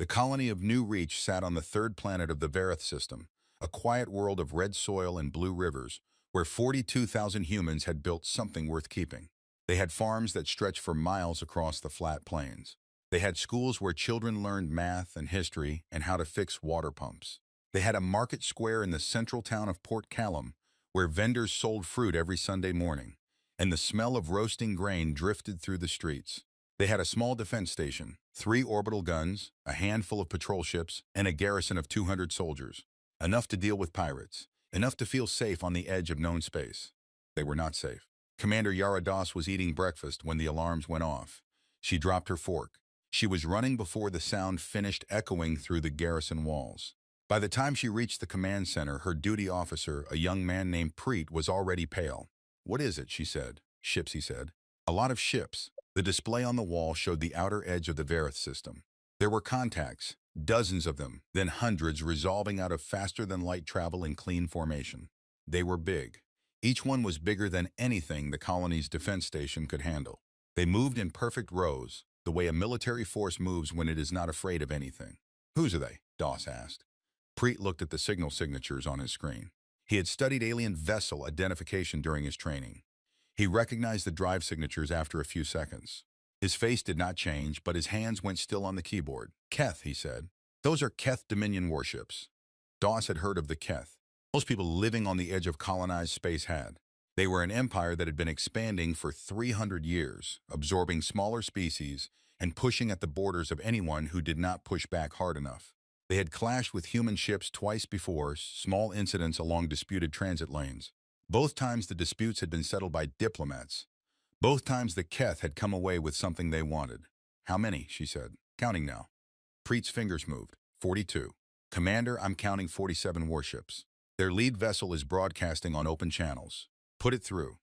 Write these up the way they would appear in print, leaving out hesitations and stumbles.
The colony of New Reach sat on the third planet of the Vareth system, a quiet world of red soil and blue rivers, where 42,000 humans had built something worth keeping. They had farms that stretched for miles across the flat plains. They had schools where children learned math and history and how to fix water pumps. They had a market square in the central town of Port Callum, where vendors sold fruit every Sunday morning, and the smell of roasting grain drifted through the streets. They had a small defense station, 3 orbital guns, a handful of patrol ships, and a garrison of 200 soldiers. Enough to deal with pirates, enough to feel safe on the edge of known space. They were not safe. Commander Yara Doss was eating breakfast when the alarms went off. She dropped her fork. She was running before the sound finished echoing through the garrison walls. By the time she reached the command center, her duty officer, a young man named Preet, was already pale. "What is it?" she said. "Ships," he said. "A lot of ships." The display on the wall showed the outer edge of the Vareth system. There were contacts, dozens of them, then hundreds resolving out of faster-than-light travel in clean formation. They were big. Each one was bigger than anything the colony's defense station could handle. They moved in perfect rows, the way a military force moves when it is not afraid of anything. "Whose are they?" Doss asked. Preet looked at the signal signatures on his screen. He had studied alien vessel identification during his training. He recognized the drive signatures after a few seconds. His face did not change, but his hands went still on the keyboard. "Keth," he said. "Those are Keth Dominion warships." Doss had heard of the Keth. Most people living on the edge of colonized space had. They were an empire that had been expanding for 300 years, absorbing smaller species and pushing at the borders of anyone who did not push back hard enough. They had clashed with human ships twice before, small incidents along disputed transit lanes. Both times the disputes had been settled by diplomats. Both times the Keth had come away with something they wanted. "How many?" she said. "Counting now." Preet's fingers moved. 42. "Commander, I'm counting 47 warships. Their lead vessel is broadcasting on open channels. Put it through."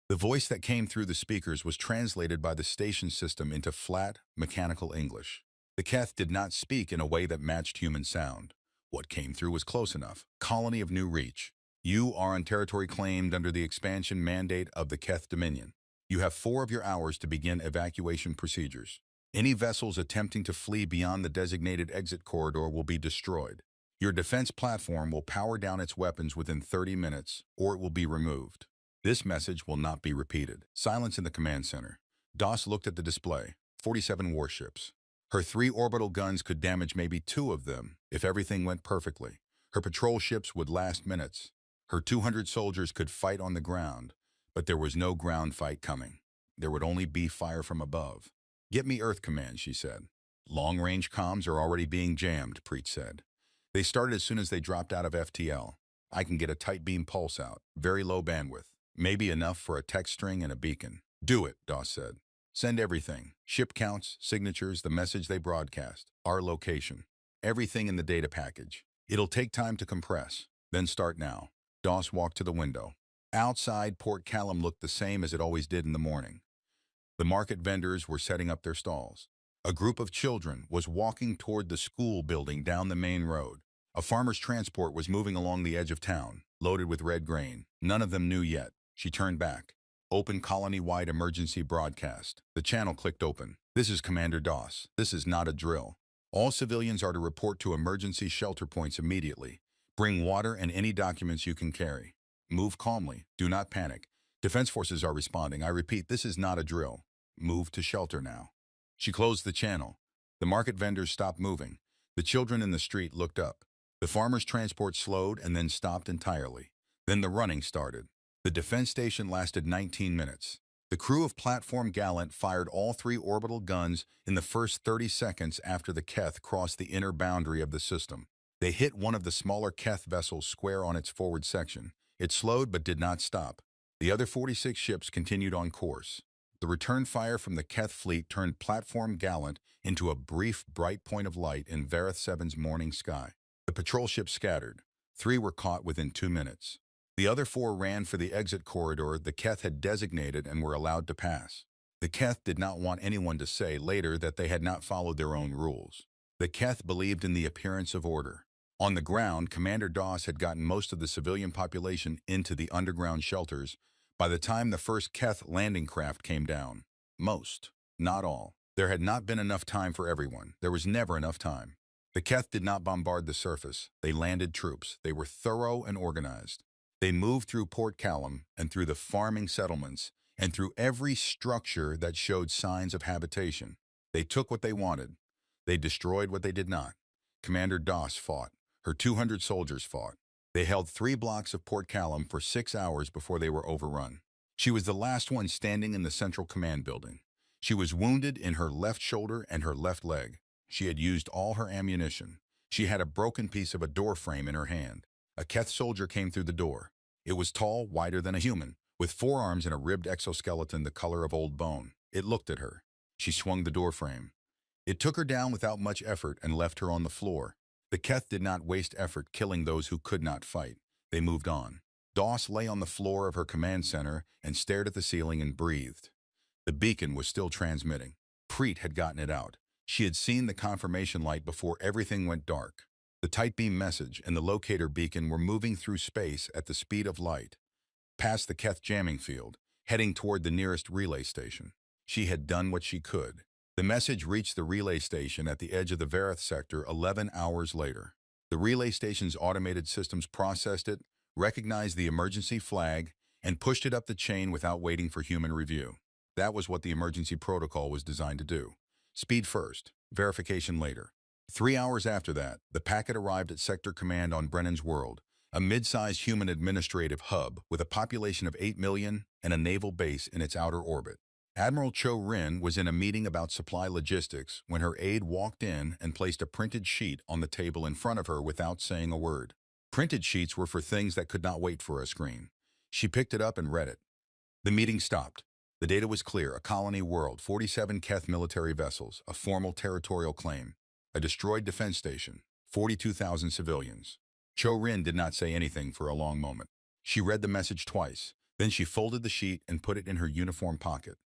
The voice that came through the speakers was translated by the station system into flat, mechanical English. The Keth did not speak in a way that matched human sound. What came through was close enough. "Colony of New Reach. You are on territory claimed under the expansion mandate of the Keth Dominion. You have 4 of your hours to begin evacuation procedures. Any vessels attempting to flee beyond the designated exit corridor will be destroyed. Your defense platform will power down its weapons within 30 minutes, or it will be removed. This message will not be repeated." Silence in the command center. Doss looked at the display. 47 warships. Her 3 orbital guns could damage maybe 2 of them if everything went perfectly. Her patrol ships would last minutes. Her 200 soldiers could fight on the ground, but there was no ground fight coming. There would only be fire from above. "Get me Earth Command," she said. "Long-range comms are already being jammed," Preet said. "They started as soon as they dropped out of FTL. I can get a tight beam pulse out, very low bandwidth, maybe enough for a text string and a beacon." "Do it," Doss said. "Send everything. Ship counts, signatures, the message they broadcast, our location. Everything in the data package. It'll take time to compress. Then start now." Doss walked to the window. Outside, Port Callum looked the same as it always did in the morning. The market vendors were setting up their stalls. A group of children was walking toward the school building down the main road. A farmer's transport was moving along the edge of town, loaded with red grain. None of them knew yet. She turned back. "Open colony-wide emergency broadcast." The channel clicked open. "This is Commander Doss. This is not a drill. All civilians are to report to emergency shelter points immediately. Bring water and any documents you can carry. Move calmly. Do not panic. Defense forces are responding. I repeat, this is not a drill. Move to shelter now." She closed the channel. The market vendors stopped moving. The children in the street looked up. The farmer's transport slowed and then stopped entirely. Then the running started. The defense station lasted 19 minutes. The crew of Platform Gallant fired all 3 orbital guns in the first 30 seconds after the Keth crossed the inner boundary of the system. They hit one of the smaller Keth vessels square on its forward section. It slowed but did not stop. The other 46 ships continued on course. The return fire from the Keth fleet turned Platform Gallant into a brief, bright point of light in Vareth 7's morning sky. The patrol ships scattered. 3 were caught within 2 minutes. The other 4 ran for the exit corridor the Keth had designated and were allowed to pass. The Keth did not want anyone to say later that they had not followed their own rules. The Keth believed in the appearance of order. On the ground, Commander Doss had gotten most of the civilian population into the underground shelters by the time the first Keth landing craft came down. Most, not all. There had not been enough time for everyone. There was never enough time. The Keth did not bombard the surface. They landed troops. They were thorough and organized. They moved through Port Callum and through the farming settlements and through every structure that showed signs of habitation. They took what they wanted. They destroyed what they did not. Commander Doss fought. Her 200 soldiers fought. They held 3 blocks of Port Callum for 6 hours before they were overrun. She was the last one standing in the Central Command building. She was wounded in her left shoulder and her left leg. She had used all her ammunition. She had a broken piece of a door frame in her hand. A Keth soldier came through the door. It was tall, wider than a human, with 4 arms and a ribbed exoskeleton the color of old bone. It looked at her. She swung the door frame. It took her down without much effort and left her on the floor. The Keth did not waste effort killing those who could not fight. They moved on. Doss lay on the floor of her command center and stared at the ceiling and breathed. The beacon was still transmitting. Preet had gotten it out. She had seen the confirmation light before everything went dark. The tight beam message and the locator beacon were moving through space at the speed of light, past the Keth jamming field, heading toward the nearest relay station. She had done what she could. The message reached the relay station at the edge of the Vareth sector 11 hours later. The relay station's automated systems processed it, recognized the emergency flag, and pushed it up the chain without waiting for human review. That was what the emergency protocol was designed to do. Speed first, verification later. 3 hours after that, the packet arrived at Sector Command on Brennan's World, a mid-sized human administrative hub with a population of 8 million and a naval base in its outer orbit. Admiral Cho Rin was in a meeting about supply logistics when her aide walked in and placed a printed sheet on the table in front of her without saying a word. Printed sheets were for things that could not wait for a screen. She picked it up and read it. The meeting stopped. The data was clear: a colony world, 47 Keth military vessels, a formal territorial claim, a destroyed defense station, 42,000 civilians. Cho Rin did not say anything for a long moment. She read the message twice. Then she folded the sheet and put it in her uniform pocket.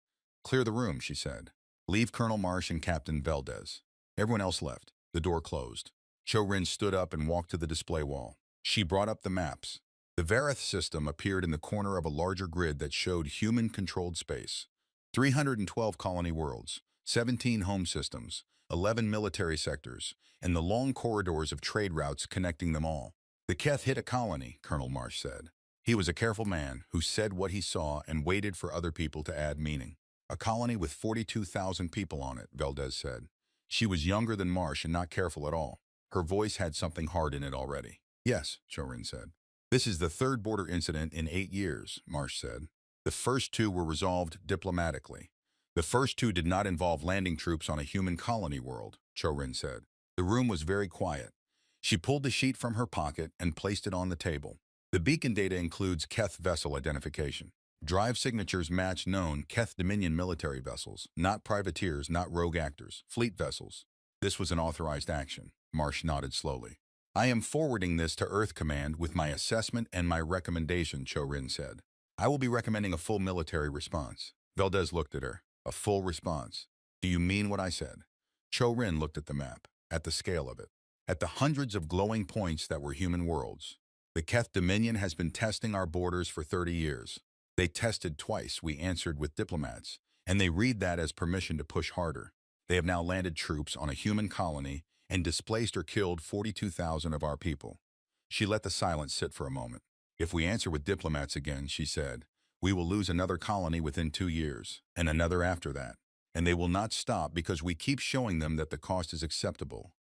"Clear the room," she said. "Leave Colonel Marsh and Captain Valdez." Everyone else left. The door closed. Cho Rin stood up and walked to the display wall. She brought up the maps. The Vareth system appeared in the corner of a larger grid that showed human-controlled space. 312 colony worlds, 17 home systems, 11 military sectors, and the long corridors of trade routes connecting them all. "The Keth hit a colony," Colonel Marsh said. He was a careful man who said what he saw and waited for other people to add meaning. "A colony with 42,000 people on it," Valdez said. She was younger than Marsh and not careful at all. Her voice had something hard in it already. "Yes," Cho Rin said. "This is the 3rd border incident in 8 years, Marsh said. The first 2 were resolved diplomatically. The first 2 did not involve landing troops on a human colony world," Cho Rin said. The room was very quiet. She pulled the sheet from her pocket and placed it on the table. "The beacon data includes Keth vessel identification. Drive signatures match known Keth Dominion military vessels, not privateers, not rogue actors, fleet vessels." "This was an authorized action," Marsh nodded slowly. "I am forwarding this to Earth Command with my assessment and my recommendation," Cho Rin said. "I will be recommending a full military response." Valdez looked at her. "A full response? Do you mean what I said?" Cho Rin looked at the map, at the scale of it, at the hundreds of glowing points that were human worlds. "The Keth Dominion has been testing our borders for 30 years. They tested twice," we answered with diplomats, "and they read that as permission to push harder. They have now landed troops on a human colony and displaced or killed 42,000 of our people." She let the silence sit for a moment. "If we answer with diplomats again," she said, "we will lose another colony within 2 years, and another after that. And they will not stop because we keep showing them that the cost is acceptable."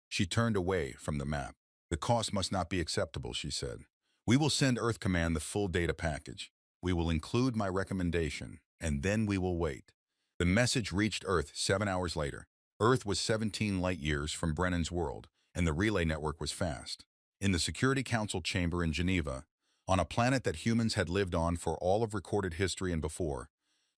She turned away from the map. "The cost must not be acceptable," she said. "We will send Earth Command the full data package. We will include my recommendation, and then we will wait." The message reached Earth 7 hours later. Earth was 17 light-years from Brennan's World, and the relay network was fast. In the Security Council chamber in Geneva, on a planet that humans had lived on for all of recorded history and before,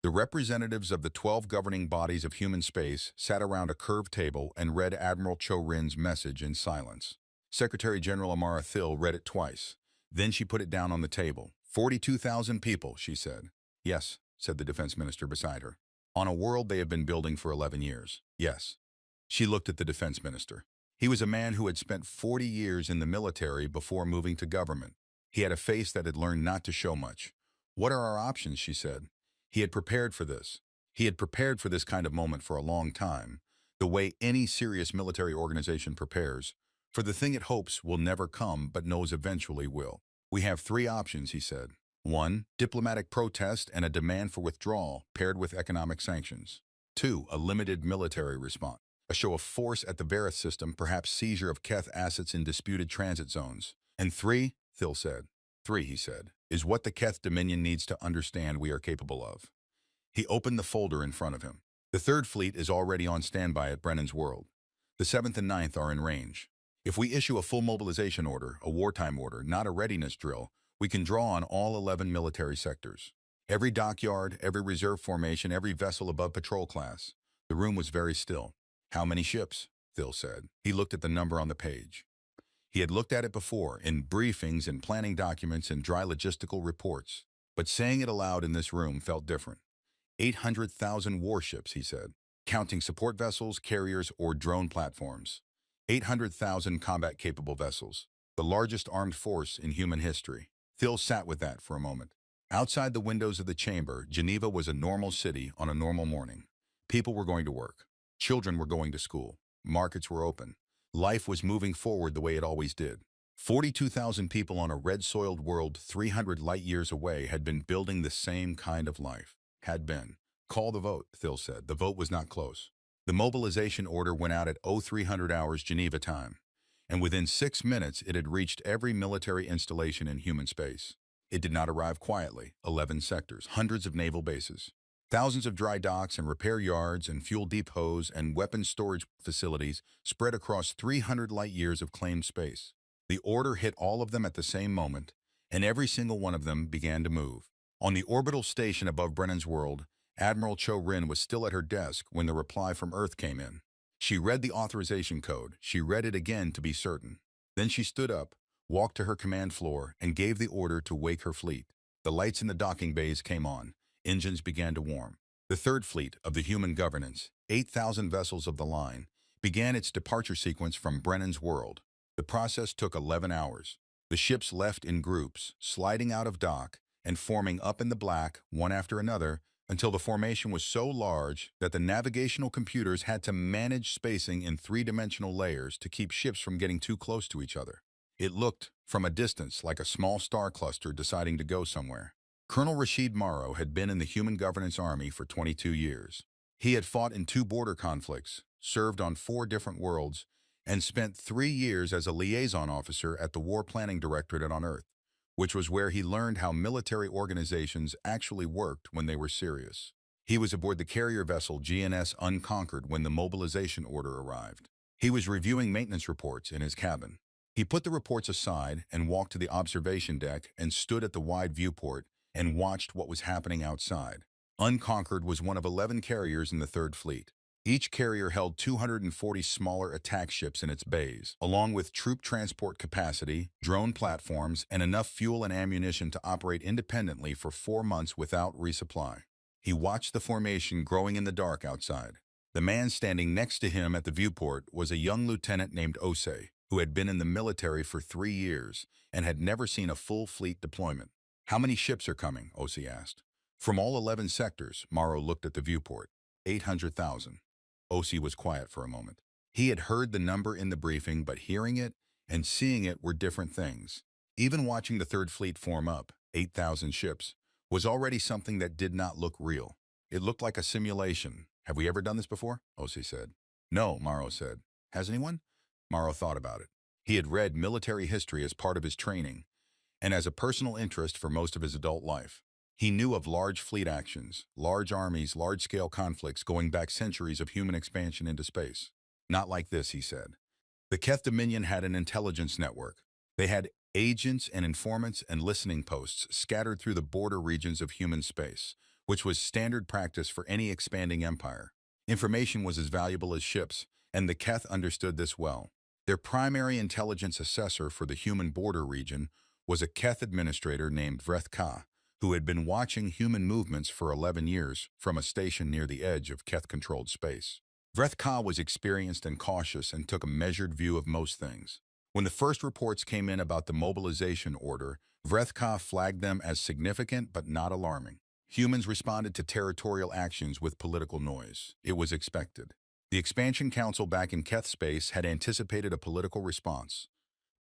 the representatives of the 12 governing bodies of human space sat around a curved table and read Admiral Cho Rin's message in silence. Secretary General Amara Thill read it twice. Then she put it down on the table. 42,000 people, she said. "Yes," said the defense minister beside her. "On a world they have been building for 11 years. Yes." She looked at the defense minister. He was a man who had spent 40 years in the military before moving to government. He had a face that had learned not to show much. "What are our options?" she said. He had prepared for this. He had prepared for this kind of moment for a long time, the way any serious military organization prepares, for the thing it hopes will never come but knows eventually will. We have three options, he said. 1. Diplomatic protest and a demand for withdrawal paired with economic sanctions. 2. A limited military response. A show of force at the Vareth system, perhaps seizure of Keth assets in disputed transit zones. And 3, Thill said. 3, he said, is what the Keth Dominion needs to understand we are capable of. He opened the folder in front of him. The Third Fleet is already on standby at Brennan's World. The 7th and 9th are in range. If we issue a full mobilization order, a wartime order, not a readiness drill, we can draw on all 11 military sectors. Every dockyard, every reserve formation, every vessel above patrol class. The room was very still. How many ships? Thill said. He looked at the number on the page. He had looked at it before, in briefings and planning documents and dry logistical reports. But saying it aloud in this room felt different. 800,000 warships, he said, counting support vessels, carriers, or drone platforms. 800,000 combat-capable vessels, the largest armed force in human history. Thill sat with that for a moment. Outside the windows of the chamber, Geneva was a normal city on a normal morning. People were going to work. Children were going to school. Markets were open. Life was moving forward the way it always did. 42,000 people on a red-soiled world 300 light-years away had been building the same kind of life. Had been. Call the vote, Thill said. The vote was not close. The mobilization order went out at 0300 hours Geneva time, and within 6 minutes it had reached every military installation in human space. It did not arrive quietly. 11 sectors, hundreds of naval bases, thousands of dry docks and repair yards and fuel depots and weapons storage facilities spread across 300 light-years of claimed space. The order hit all of them at the same moment, and every single one of them began to move. On the orbital station above Brennan's World, Admiral Cho Rin was still at her desk when the reply from Earth came in. She read the authorization code. She read it again to be certain. Then she stood up, walked to her command floor, and gave the order to wake her fleet. The lights in the docking bays came on. Engines began to warm. The Third Fleet of the Human Governance, 8,000 vessels of the line, began its departure sequence from Brennan's World. The process took 11 hours. The ships left in groups, sliding out of dock and forming up in the black, one after another, until the formation was so large that the navigational computers had to manage spacing in three-dimensional layers to keep ships from getting too close to each other. It looked, from a distance, like a small star cluster deciding to go somewhere. Colonel Rashid Morrow had been in the Human Governance Army for 22 years. He had fought in 2 border conflicts, served on 4 different worlds, and spent 3 years as a liaison officer at the War Planning Directorate on Earth, which was where he learned how military organizations actually worked when they were serious. He was aboard the carrier vessel GNS Unconquered when the mobilization order arrived. He was reviewing maintenance reports in his cabin. He put the reports aside and walked to the observation deck and stood at the wide viewport and watched what was happening outside. Unconquered was one of 11 carriers in the Third Fleet. Each carrier held 240 smaller attack ships in its bays, along with troop transport capacity, drone platforms, and enough fuel and ammunition to operate independently for 4 months without resupply. He watched the formation growing in the dark outside. The man standing next to him at the viewport was a young lieutenant named Osei, who had been in the military for 3 years and had never seen a full fleet deployment. How many ships are coming? Osei asked. From all 11 sectors, Morrow looked at the viewport. 800,000. Osei was quiet for a moment. He had heard the number in the briefing, but hearing it and seeing it were different things. Even watching the Third Fleet form up, 8,000 ships, was already something that did not look real. It looked like a simulation. Have we ever done this before? Osei said. No, Morrow said. Has anyone? Morrow thought about it. He had read military history as part of his training, and as a personal interest for most of his adult life. He knew of large fleet actions, large armies, large-scale conflicts going back centuries of human expansion into space. Not like this, he said. The Keth Dominion had an intelligence network. They had agents and informants and listening posts scattered through the border regions of human space, which was standard practice for any expanding empire. Information was as valuable as ships, and the Keth understood this well. Their primary intelligence assessor for the human border region was a Keth administrator named Vreth Ka, who had been watching human movements for 11 years from a station near the edge of Keth-controlled space. Vreth Ka was experienced and cautious and took a measured view of most things. When the first reports came in about the mobilization order, Vreth Ka flagged them as significant but not alarming. Humans responded to territorial actions with political noise. It was expected. The Expansion Council back in Keth space had anticipated a political response.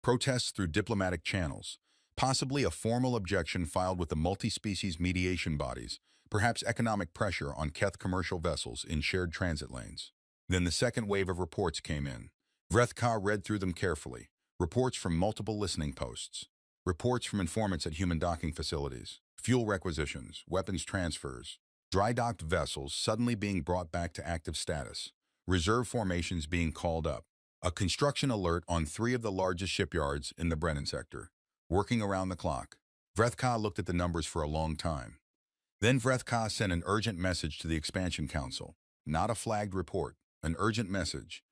Protests through diplomatic channels, possibly a formal objection filed with the multi-species mediation bodies, perhaps economic pressure on Keth commercial vessels in shared transit lanes. Then the second wave of reports came in. Vrethka read through them carefully. Reports from multiple listening posts. Reports from informants at human docking facilities. Fuel requisitions, weapons transfers. Dry-docked vessels suddenly being brought back to active status. Reserve formations being called up. A construction alert on 3 of the largest shipyards in the Brennan sector. Working around the clock. Vrethka looked at the numbers for a long time. Then Vrethka sent an urgent message to the Expansion Council. Not a flagged report, an urgent message.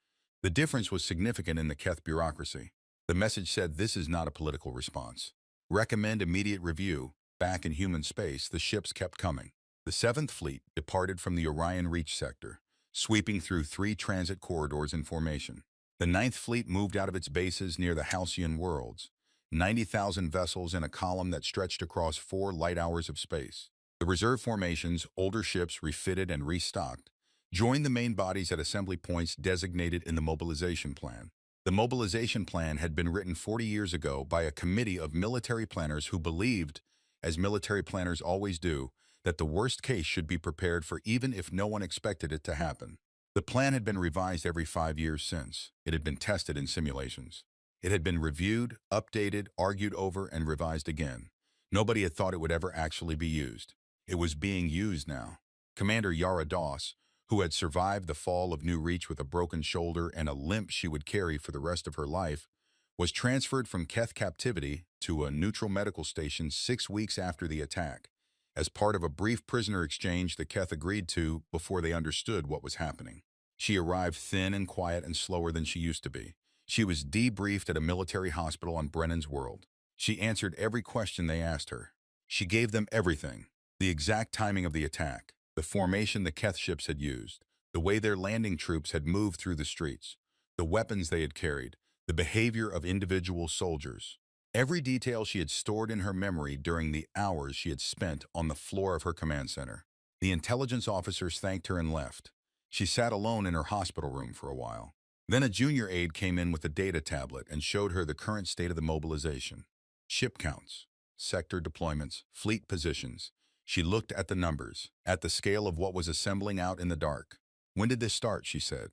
The difference was significant in the Keth bureaucracy. The message said this is not a political response. Recommend immediate review. Back in human space, the ships kept coming. The 7th Fleet departed from the Orion Reach sector, sweeping through 3 transit corridors in formation. The 9th Fleet moved out of its bases near the Halcyon worlds, 90,000 vessels in a column that stretched across 4 light hours of space. The reserve formations, older ships refitted and restocked, joined the main bodies at assembly points designated in the mobilization plan. The mobilization plan had been written 40 years ago by a committee of military planners who believed, as military planners always do, that the worst case should be prepared for even if no one expected it to happen. The plan had been revised every 5 years since. It had been tested in simulations. It had been reviewed, updated, argued over, and revised again. Nobody had thought it would ever actually be used. It was being used now. Commander Yara Doss, who had survived the fall of New Reach with a broken shoulder and a limp she would carry for the rest of her life, was transferred from Keth captivity to a neutral medical station 6 weeks after the attack, as part of a brief prisoner exchange the Keth agreed to before they understood what was happening. She arrived thin and quiet and slower than she used to be. She was debriefed at a military hospital on Brennan's World. She answered every question they asked her. She gave them everything: the exact timing of the attack, the formation the Keth ships had used, the way their landing troops had moved through the streets, the weapons they had carried, the behavior of individual soldiers. Every detail she had stored in her memory during the hours she had spent on the floor of her command center. The intelligence officers thanked her and left. She sat alone in her hospital room for a while. Then a junior aide came in with a data tablet and showed her the current state of the mobilization. Ship counts, sector deployments, fleet positions. She looked at the numbers, at the scale of what was assembling out in the dark. "When did this start?" she said.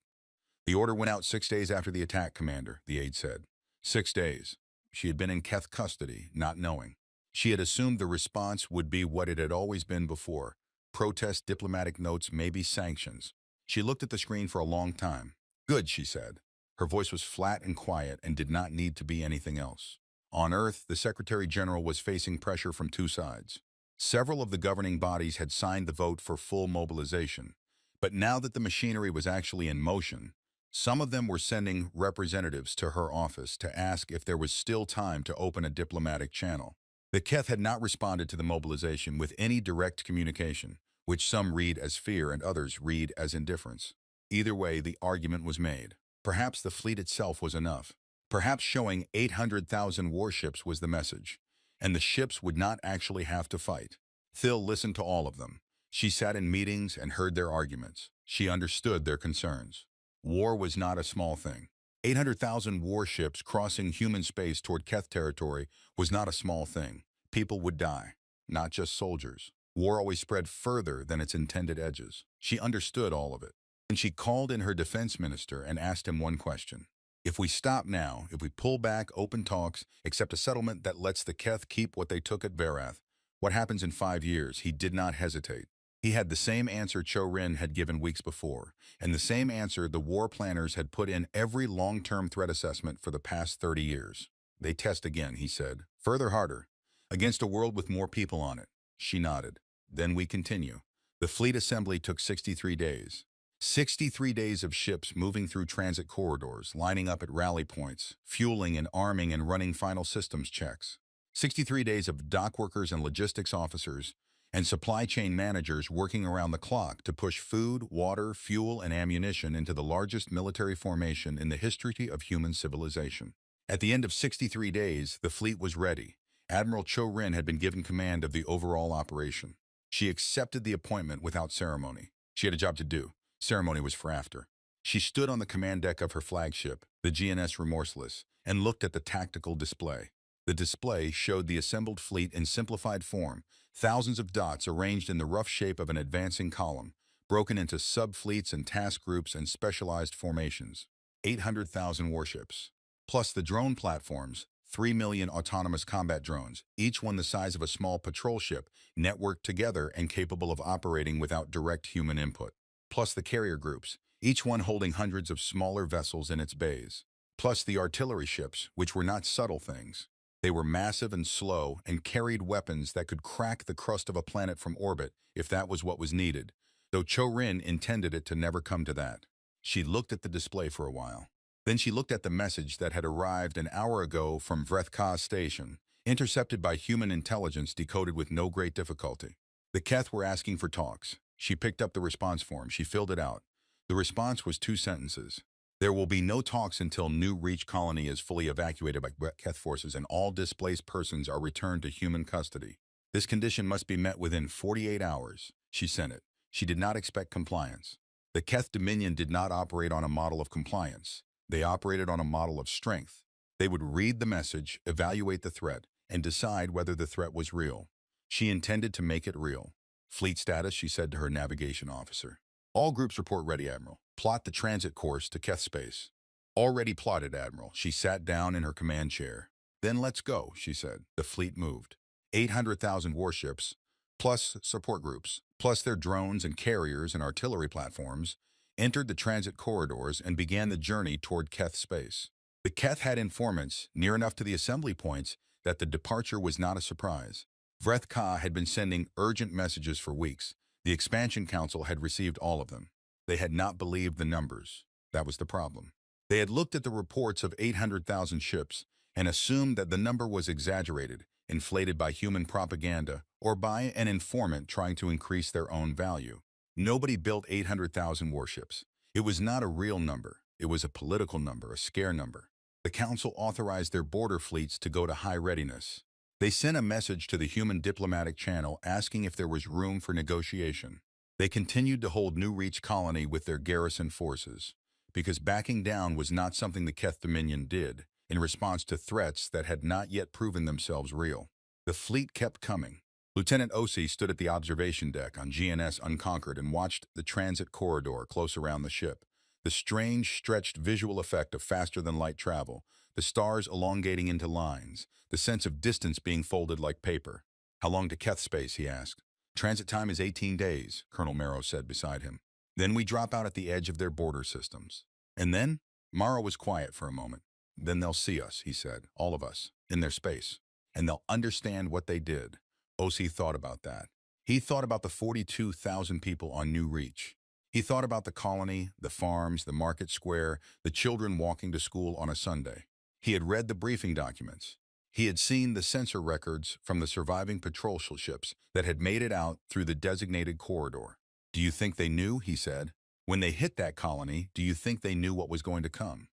"The order went out 6 days after the attack, Commander," the aide said. 6 days. She had been in Keth custody, not knowing. She had assumed the response would be what it had always been before: protest, diplomatic notes, maybe sanctions. She looked at the screen for a long time. "Good," she said. Her voice was flat and quiet and did not need to be anything else. On Earth, the Secretary General was facing pressure from 2 sides. Several of the governing bodies had signed the vote for full mobilization, but now that the machinery was actually in motion, some of them were sending representatives to her office to ask if there was still time to open a diplomatic channel. The Keth had not responded to the mobilization with any direct communication, which some read as fear and others read as indifference. Either way, the argument was made. Perhaps the fleet itself was enough. Perhaps showing 800,000 warships was the message, and the ships would not actually have to fight. Thill listened to all of them. She sat in meetings and heard their arguments. She understood their concerns. War was not a small thing. 800,000 warships crossing human space toward Keth territory was not a small thing. People would die, not just soldiers. War always spread further than its intended edges. She understood all of it. And she called in her defense minister and asked him one question. If we stop now, if we pull back, open talks, accept a settlement that lets the Keth keep what they took at Verath, what happens in 5 years? He did not hesitate. He had the same answer Cho Rin had given weeks before, and the same answer the war planners had put in every long-term threat assessment for the past 30 years. They test again, he said. Further harder. Against a world with more people on it. She nodded. Then we continue. The fleet assembly took 63 days. 63 days of ships moving through transit corridors, lining up at rally points, fueling and arming and running final systems checks. 63 days of dock workers and logistics officers and supply chain managers working around the clock to push food, water, fuel, and ammunition into the largest military formation in the history of human civilization. At the end of 63 days, the fleet was ready. Admiral Cho Rin had been given command of the overall operation. She accepted the appointment without ceremony. She had a job to do. Ceremony was for after. She stood on the command deck of her flagship, the GNS Remorseless, and looked at the tactical display. The display showed the assembled fleet in simplified form, thousands of dots arranged in the rough shape of an advancing column, broken into sub-fleets and task groups and specialized formations. 800,000 warships. Plus the drone platforms, 3 million autonomous combat drones, each one the size of a small patrol ship, networked together and capable of operating without direct human input. Plus the carrier groups, each one holding hundreds of smaller vessels in its bays. Plus the artillery ships, which were not subtle things. They were massive and slow and carried weapons that could crack the crust of a planet from orbit if that was what was needed, though Cho-Rin intended it to never come to that. She looked at the display for a while. Then she looked at the message that had arrived an hour ago from Vrethka's station, intercepted by human intelligence decoded with no great difficulty. The Keth were asking for talks. She picked up the response form. She filled it out. The response was 2 sentences. There will be no talks until New Reach Colony is fully evacuated by Keth forces and all displaced persons are returned to human custody. This condition must be met within 48 hours. She sent it. She did not expect compliance. The Keth Dominion did not operate on a model of compliance. They operated on a model of strength. They would read the message, evaluate the threat, and decide whether the threat was real. She intended to make it real. Fleet status, she said to her navigation officer. All groups report ready, Admiral. Plot the transit course to Keth space. Already plotted, Admiral. She sat down in her command chair. Then let's go, she said. The fleet moved. 800,000 warships, plus support groups, plus their drones and carriers and artillery platforms, entered the transit corridors and began the journey toward Keth space. The Keth had informants, near enough to the assembly points, that the departure was not a surprise. Vrethka had been sending urgent messages for weeks. The Expansion Council had received all of them. They had not believed the numbers. That was the problem. They had looked at the reports of 800,000 ships and assumed that the number was exaggerated, inflated by human propaganda or by an informant trying to increase their own value. Nobody built 800,000 warships. It was not a real number. It was a political number, a scare number. The Council authorized their border fleets to go to high readiness. They sent a message to the human diplomatic channel asking if there was room for negotiation. They continued to hold New Reach Colony with their garrison forces, because backing down was not something the Keth Dominion did in response to threats that had not yet proven themselves real. The fleet kept coming. Lieutenant Osi stood at the observation deck on GNS Unconquered and watched the transit corridor close around the ship. The strange, stretched visual effect of faster-than-light travel, the stars elongating into lines, the sense of distance being folded like paper. How long to Keth space, he asked. Transit time is 18 days, Colonel Marrow said beside him. Then we drop out at the edge of their border systems. And then? Marrow was quiet for a moment. Then they'll see us, he said, all of us, in their space. And they'll understand what they did. Osi thought about that. He thought about the 42,000 people on New Reach. He thought about the colony, the farms, the market square, the children walking to school on a Sunday. He had read the briefing documents. He had seen the sensor records from the surviving patrol ships that had made it out through the designated corridor. Do you think they knew, he said. When they hit that colony, do you think they knew what was going to come?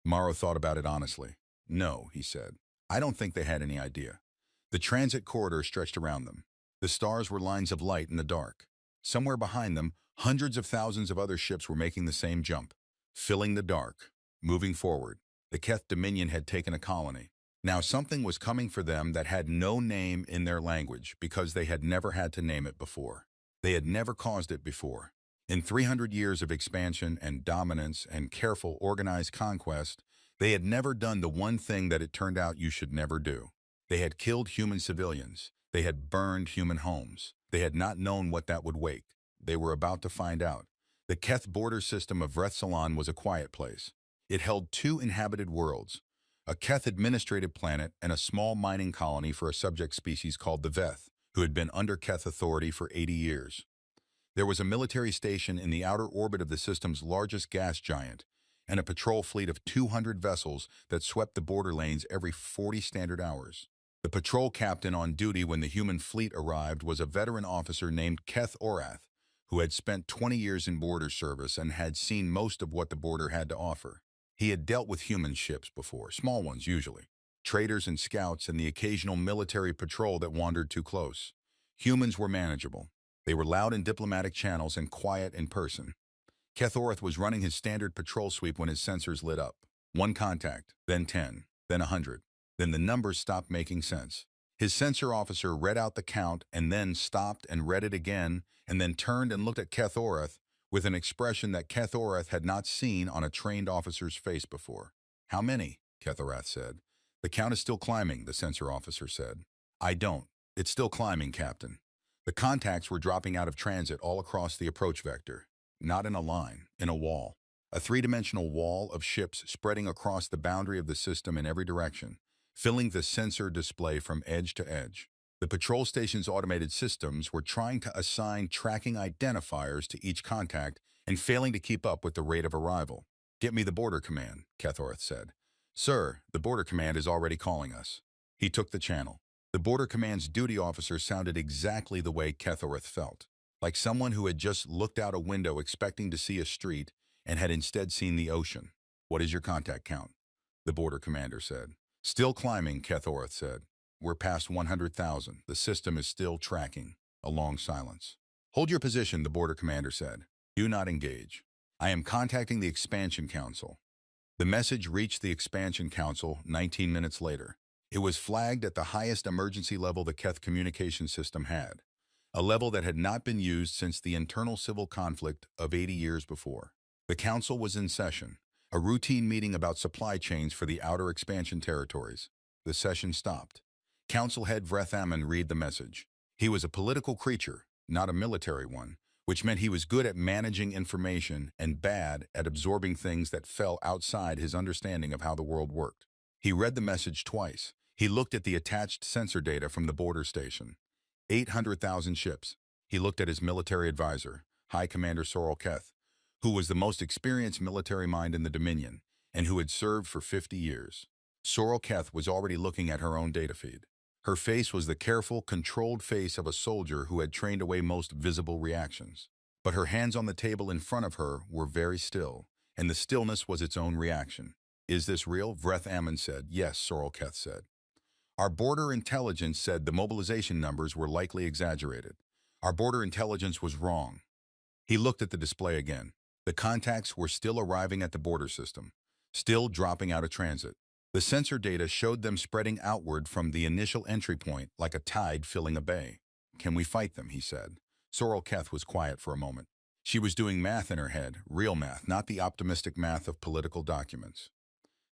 Morrow thought about it honestly. No, he said. I don't think they had any idea. The transit corridor stretched around them. The stars were lines of light in the dark. Somewhere behind them, hundreds of thousands of other ships were making the same jump, filling the dark, moving forward. The Keth Dominion had taken a colony. Now something was coming for them that had no name in their language because they had never had to name it before. They had never caused it before. In 300 years of expansion and dominance and careful, organized conquest, they had never done the one thing that it turned out you should never do. They had killed human civilians. They had burned human homes. They had not known what that would wake. They were about to find out. The Keth border system of Vrethsalon was a quiet place. It held 2 inhabited worlds, a Keth administrative planet and a small mining colony for a subject species called the Veth, who had been under Keth authority for 80 years. There was a military station in the outer orbit of the system's largest gas giant, and a patrol fleet of 200 vessels that swept the border lanes every 40 standard hours. The patrol captain on duty when the human fleet arrived was a veteran officer named Keth Orath, who had spent 20 years in border service and had seen most of what the border had to offer. He had dealt with human ships before, small ones usually, traders and scouts and the occasional military patrol that wandered too close. Humans were manageable. They were loud in diplomatic channels and quiet in person. Kethorath was running his standard patrol sweep when his sensors lit up. One contact, then 10, then 100. Then the numbers stopped making sense. His sensor officer read out the count and then stopped and read it again and then turned and looked at Kethorath with an expression that Kethorath had not seen on a trained officer's face before. "How many?" Kethorath said. "The count is still climbing," the sensor officer said. "I don't. It's still climbing, Captain." The contacts were dropping out of transit all across the approach vector. Not in a line, in a wall. A three-dimensional wall of ships spreading across the boundary of the system in every direction, filling the sensor display from edge to edge. The patrol station's automated systems were trying to assign tracking identifiers to each contact and failing to keep up with the rate of arrival. "Get me the border command," Kethorath said. "Sir, the border command is already calling us." He took the channel. The border command's duty officer sounded exactly the way Kethorath felt, like someone who had just looked out a window expecting to see a street and had instead seen the ocean. "What is your contact count?" the border commander said. "Still climbing," Kethorath said. "We're past 100,000. The system is still tracking." A long silence. "Hold your position," the border commander said. "Do not engage. I am contacting the Expansion Council." The message reached the Expansion Council 19 minutes later. It was flagged at the highest emergency level the Keth communication system had, a level that had not been used since the internal civil conflict of 80 years before. The council was in session, a routine meeting about supply chains for the outer expansion territories. The session stopped. Council head Vreth Ammon read the message. He was a political creature, not a military one, which meant he was good at managing information and bad at absorbing things that fell outside his understanding of how the world worked. He read the message twice. He looked at the attached sensor data from the border station. 800,000 ships. He looked at his military advisor, High Commander Sorrel Keth, who was the most experienced military mind in the Dominion and who had served for 50 years. Sorrel Keth was already looking at her own data feed. Her face was the careful, controlled face of a soldier who had trained away most visible reactions. But her hands on the table in front of her were very still, and the stillness was its own reaction. "Is this real?" Vreth Ammon said. "Yes," Sorrel Keth said. "Our border intelligence said the mobilization numbers were likely exaggerated. Our border intelligence was wrong." He looked at the display again. The contacts were still arriving at the border system, still dropping out of transit. The sensor data showed them spreading outward from the initial entry point like a tide filling a bay. "Can we fight them?" he said. Sorrel Keth was quiet for a moment. She was doing math in her head, real math, not the optimistic math of political documents.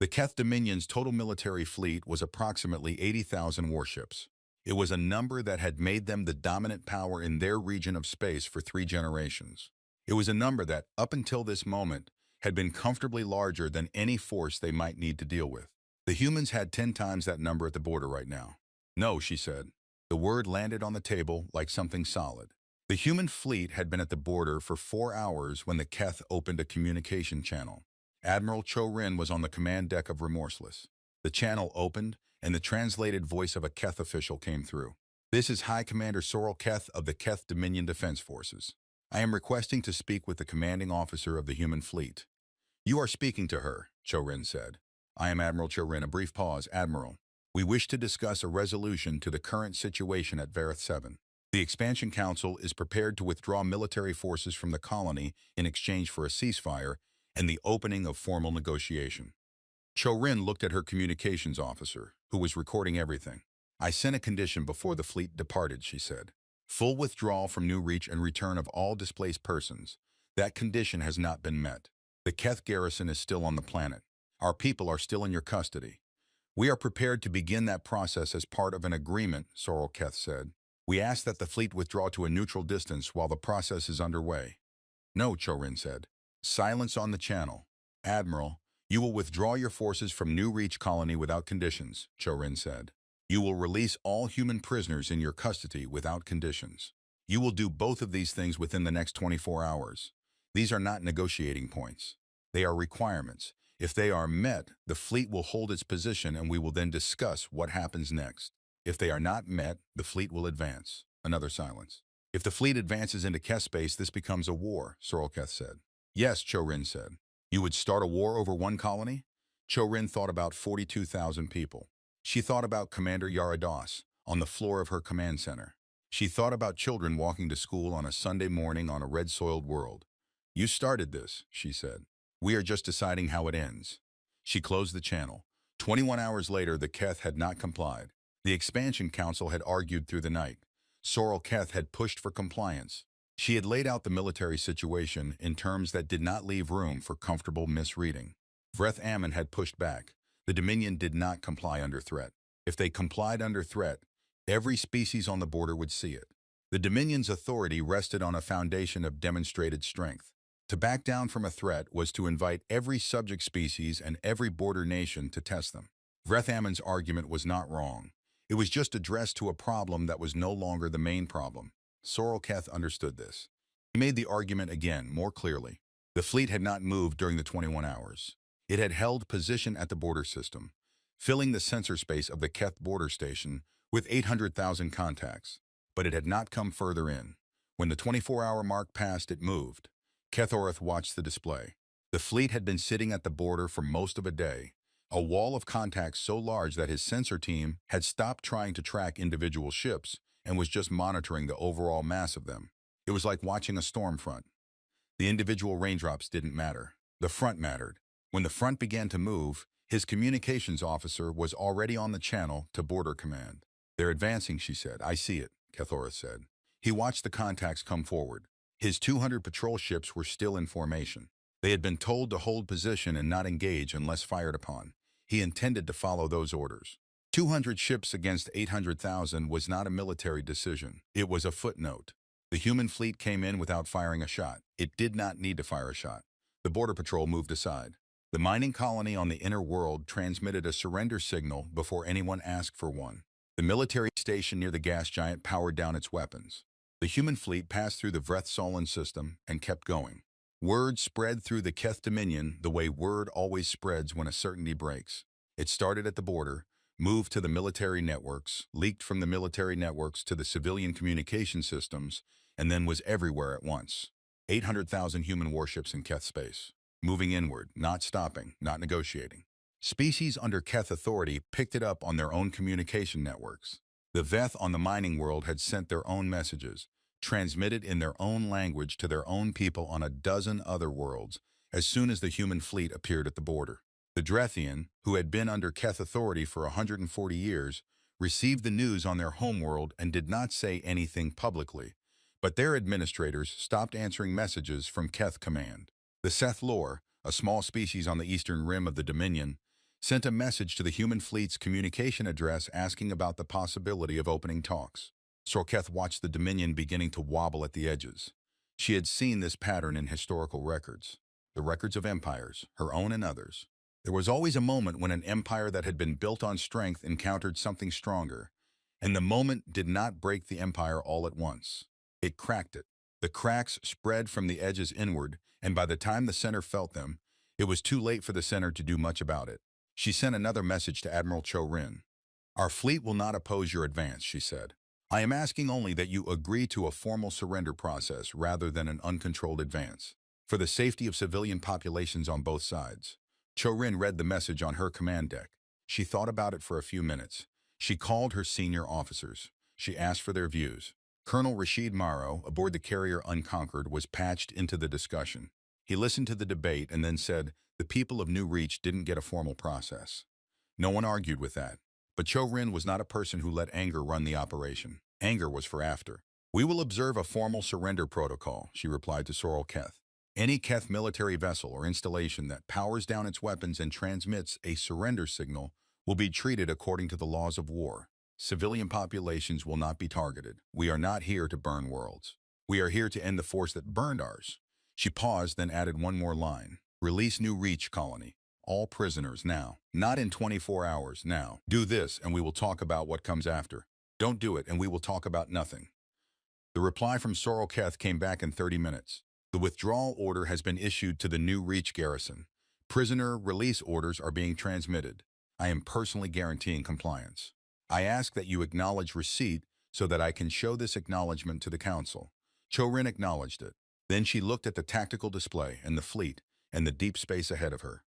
The Keth Dominion's total military fleet was approximately 80,000 warships. It was a number that had made them the dominant power in their region of space for 3 generations. It was a number that, up until this moment, had been comfortably larger than any force they might need to deal with. The humans had 10 times that number at the border right now. "No," she said. The word landed on the table like something solid. The human fleet had been at the border for 4 hours when the Keth opened a communication channel. Admiral Cho Rin was on the command deck of Remorseless. The channel opened, and the translated voice of a Keth official came through. "This is High Commander Sorrel Keth of the Keth Dominion Defense Forces. I am requesting to speak with the commanding officer of the human fleet." "You are speaking to her," Cho Rin said. "I am Admiral Cho Rin." A brief pause. "Admiral, we wish to discuss a resolution to the current situation at Vareth 7. The Expansion Council is prepared to withdraw military forces from the colony in exchange for a ceasefire and the opening of formal negotiation." Cho Rin looked at her communications officer, who was recording everything. "I sent a condition before the fleet departed," she said. "Full withdrawal from New Reach and return of all displaced persons. That condition has not been met. The Keth garrison is still on the planet. Our people are still in your custody. We are prepared to begin that process as part of an agreement," Sorrel Keth said. "We ask that the fleet withdraw to a neutral distance while the process is underway." "No," Cho Rin said. Silence on the channel. "Admiral, you will withdraw your forces from New Reach colony without conditions," Cho Rin said. "You will release all human prisoners in your custody without conditions. You will do both of these things within the next 24 hours. These are not negotiating points. They are requirements. If they are met, the fleet will hold its position and we will then discuss what happens next. If they are not met, the fleet will advance." Another silence. "If the fleet advances into Keth space, this becomes a war," Sorrel Keth said. "Yes," Cho Rin said. "You would start a war over one colony?" Cho Rin thought about 42,000 people. She thought about Commander Yara Das, on the floor of her command center. She thought about children walking to school on a Sunday morning on a red-soiled world. "You started this," she said. "We are just deciding how it ends." She closed the channel. 21 hours later, the Keth had not complied. The Expansion Council had argued through the night. Sorrel Keth had pushed for compliance. She had laid out the military situation in terms that did not leave room for comfortable misreading. Vreth Ammon had pushed back. The Dominion did not comply under threat. If they complied under threat, every species on the border would see it. The Dominion's authority rested on a foundation of demonstrated strength. To back down from a threat was to invite every subject species and every border nation to test them. Vreth Ammon's argument was not wrong. It was just addressed to a problem that was no longer the main problem. Sorrel Keth understood this. He made the argument again, more clearly. The fleet had not moved during the 21 hours. It had held position at the border system, filling the sensor space of the Keth border station with 800,000 contacts. But it had not come further in. When the 24-hour mark passed, it moved. Kethoreth watched the display. The fleet had been sitting at the border for most of a day, a wall of contacts so large that his sensor team had stopped trying to track individual ships and was just monitoring the overall mass of them. It was like watching a storm front. The individual raindrops didn't matter. The front mattered. When the front began to move, his communications officer was already on the channel to Border Command. "They're advancing," she said. "I see it," Kethoreth said. He watched the contacts come forward. His 200 patrol ships were still in formation. They had been told to hold position and not engage unless fired upon. He intended to follow those orders. 200 ships against 800,000 was not a military decision. It was a footnote. The human fleet came in without firing a shot. It did not need to fire a shot. The Border Patrol moved aside. The mining colony on the inner world transmitted a surrender signal before anyone asked for one. The military station near the gas giant powered down its weapons. The human fleet passed through the Vreth Solon system and kept going. Word spread through the Keth Dominion the way word always spreads when a certainty breaks. It started at the border, moved to the military networks, leaked from the military networks to the civilian communication systems, and then was everywhere at once. 800,000 human warships in Keth space, moving inward, not stopping, not negotiating. Species under Keth authority picked it up on their own communication networks. The Veth on the mining world had sent their own messages, transmitted in their own language to their own people on a dozen other worlds, as soon as the human fleet appeared at the border. The Drethian, who had been under Keth authority for 140 years, received the news on their homeworld and did not say anything publicly, but their administrators stopped answering messages from Keth Command. The Seth Lore, a small species on the eastern rim of the Dominion, sent a message to the human fleet's communication address asking about the possibility of opening talks. Sorketh watched the Dominion beginning to wobble at the edges. She had seen this pattern in historical records, the records of empires, her own and others. There was always a moment when an empire that had been built on strength encountered something stronger, and the moment did not break the empire all at once. It cracked it. The cracks spread from the edges inward, and by the time the center felt them, it was too late for the center to do much about it. She sent another message to Admiral Cho Rin. "Our fleet will not oppose your advance," she said. "I am asking only that you agree to a formal surrender process rather than an uncontrolled advance, for the safety of civilian populations on both sides." Cho Rin read the message on her command deck. She thought about it for a few minutes. She called her senior officers. She asked for their views. Colonel Rashid Morrow, aboard the carrier Unconquered, was patched into the discussion. He listened to the debate and then said, "The people of New Reach didn't get a formal process." No one argued with that. But Cho Rin was not a person who let anger run the operation. Anger was for after. "We will observe a formal surrender protocol," she replied to Sorrel Keth. "Any Keth military vessel or installation that powers down its weapons and transmits a surrender signal will be treated according to the laws of war. Civilian populations will not be targeted. We are not here to burn worlds. We are here to end the force that burned ours." She paused, then added one more line. "Release New Reach colony. All prisoners now. Not in 24 hours, now. Do this and we will talk about what comes after. Don't do it and we will talk about nothing." The reply from Sorrel Keth came back in 30 minutes. "The withdrawal order has been issued to the New Reach garrison. Prisoner release orders are being transmitted. I am personally guaranteeing compliance. I ask that you acknowledge receipt so that I can show this acknowledgement to the council." Cho Rin acknowledged it. Then she looked at the tactical display and the fleet and the deep space ahead of her.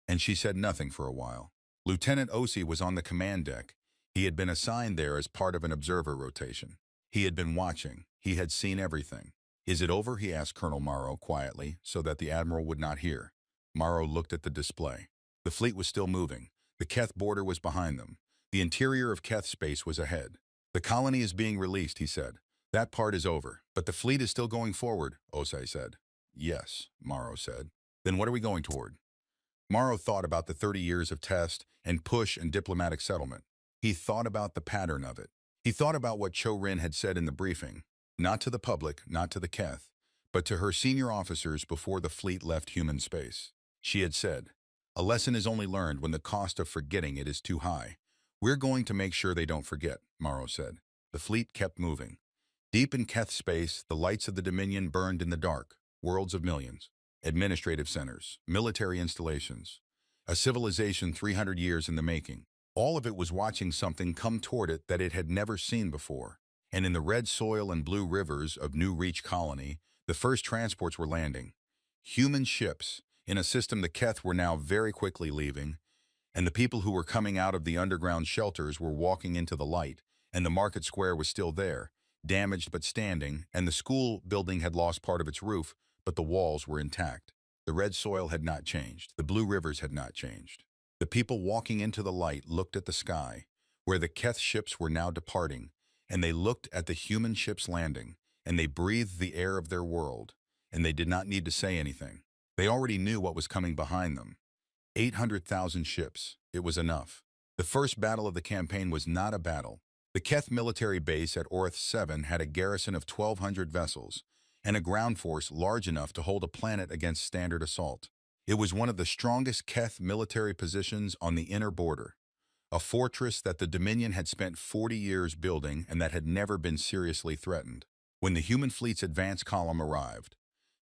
And she said nothing for a while. Lieutenant Osi was on the command deck. He had been assigned there as part of an observer rotation. He had been watching. He had seen everything. "Is it over?" he asked Colonel Morrow quietly, so that the Admiral would not hear. Morrow looked at the display. The fleet was still moving. The Keth border was behind them. The interior of Keth space was ahead. "The colony is being released," he said. "That part is over, but the fleet is still going forward," Osei said. "Yes," Morrow said. "Then what are we going toward?" Morrow thought about the 30 years of test and push and diplomatic settlement. He thought about the pattern of it. He thought about what Cho Rin had said in the briefing, not to the public, not to the Keth, but to her senior officers before the fleet left human space. She had said, "A lesson is only learned when the cost of forgetting it is too high." "We're going to make sure they don't forget," Morrow said. The fleet kept moving. Deep in Keth space, the lights of the Dominion burned in the dark, worlds of millions. Administrative centers, military installations, a civilization 300 years in the making. All of it was watching something come toward it that it had never seen before. And in the red soil and blue rivers of New Reach Colony, the first transports were landing. Human ships, in a system the Keth were now very quickly leaving, and the people who were coming out of the underground shelters were walking into the light, and the market square was still there, damaged but standing, and the school building had lost part of its roof, but the walls were intact. The red soil had not changed. The blue rivers had not changed. The people walking into the light looked at the sky, where the Keth ships were now departing, and they looked at the human ships landing, and they breathed the air of their world, and they did not need to say anything. They already knew what was coming behind them. 800,000 ships. It was enough. The first battle of the campaign was not a battle. The Keth military base at Orth 7 had a garrison of 1,200 vessels, and a ground force large enough to hold a planet against standard assault. It was one of the strongest Keth military positions on the inner border, a fortress that the Dominion had spent 40 years building and that had never been seriously threatened. When the human fleet's advance column arrived,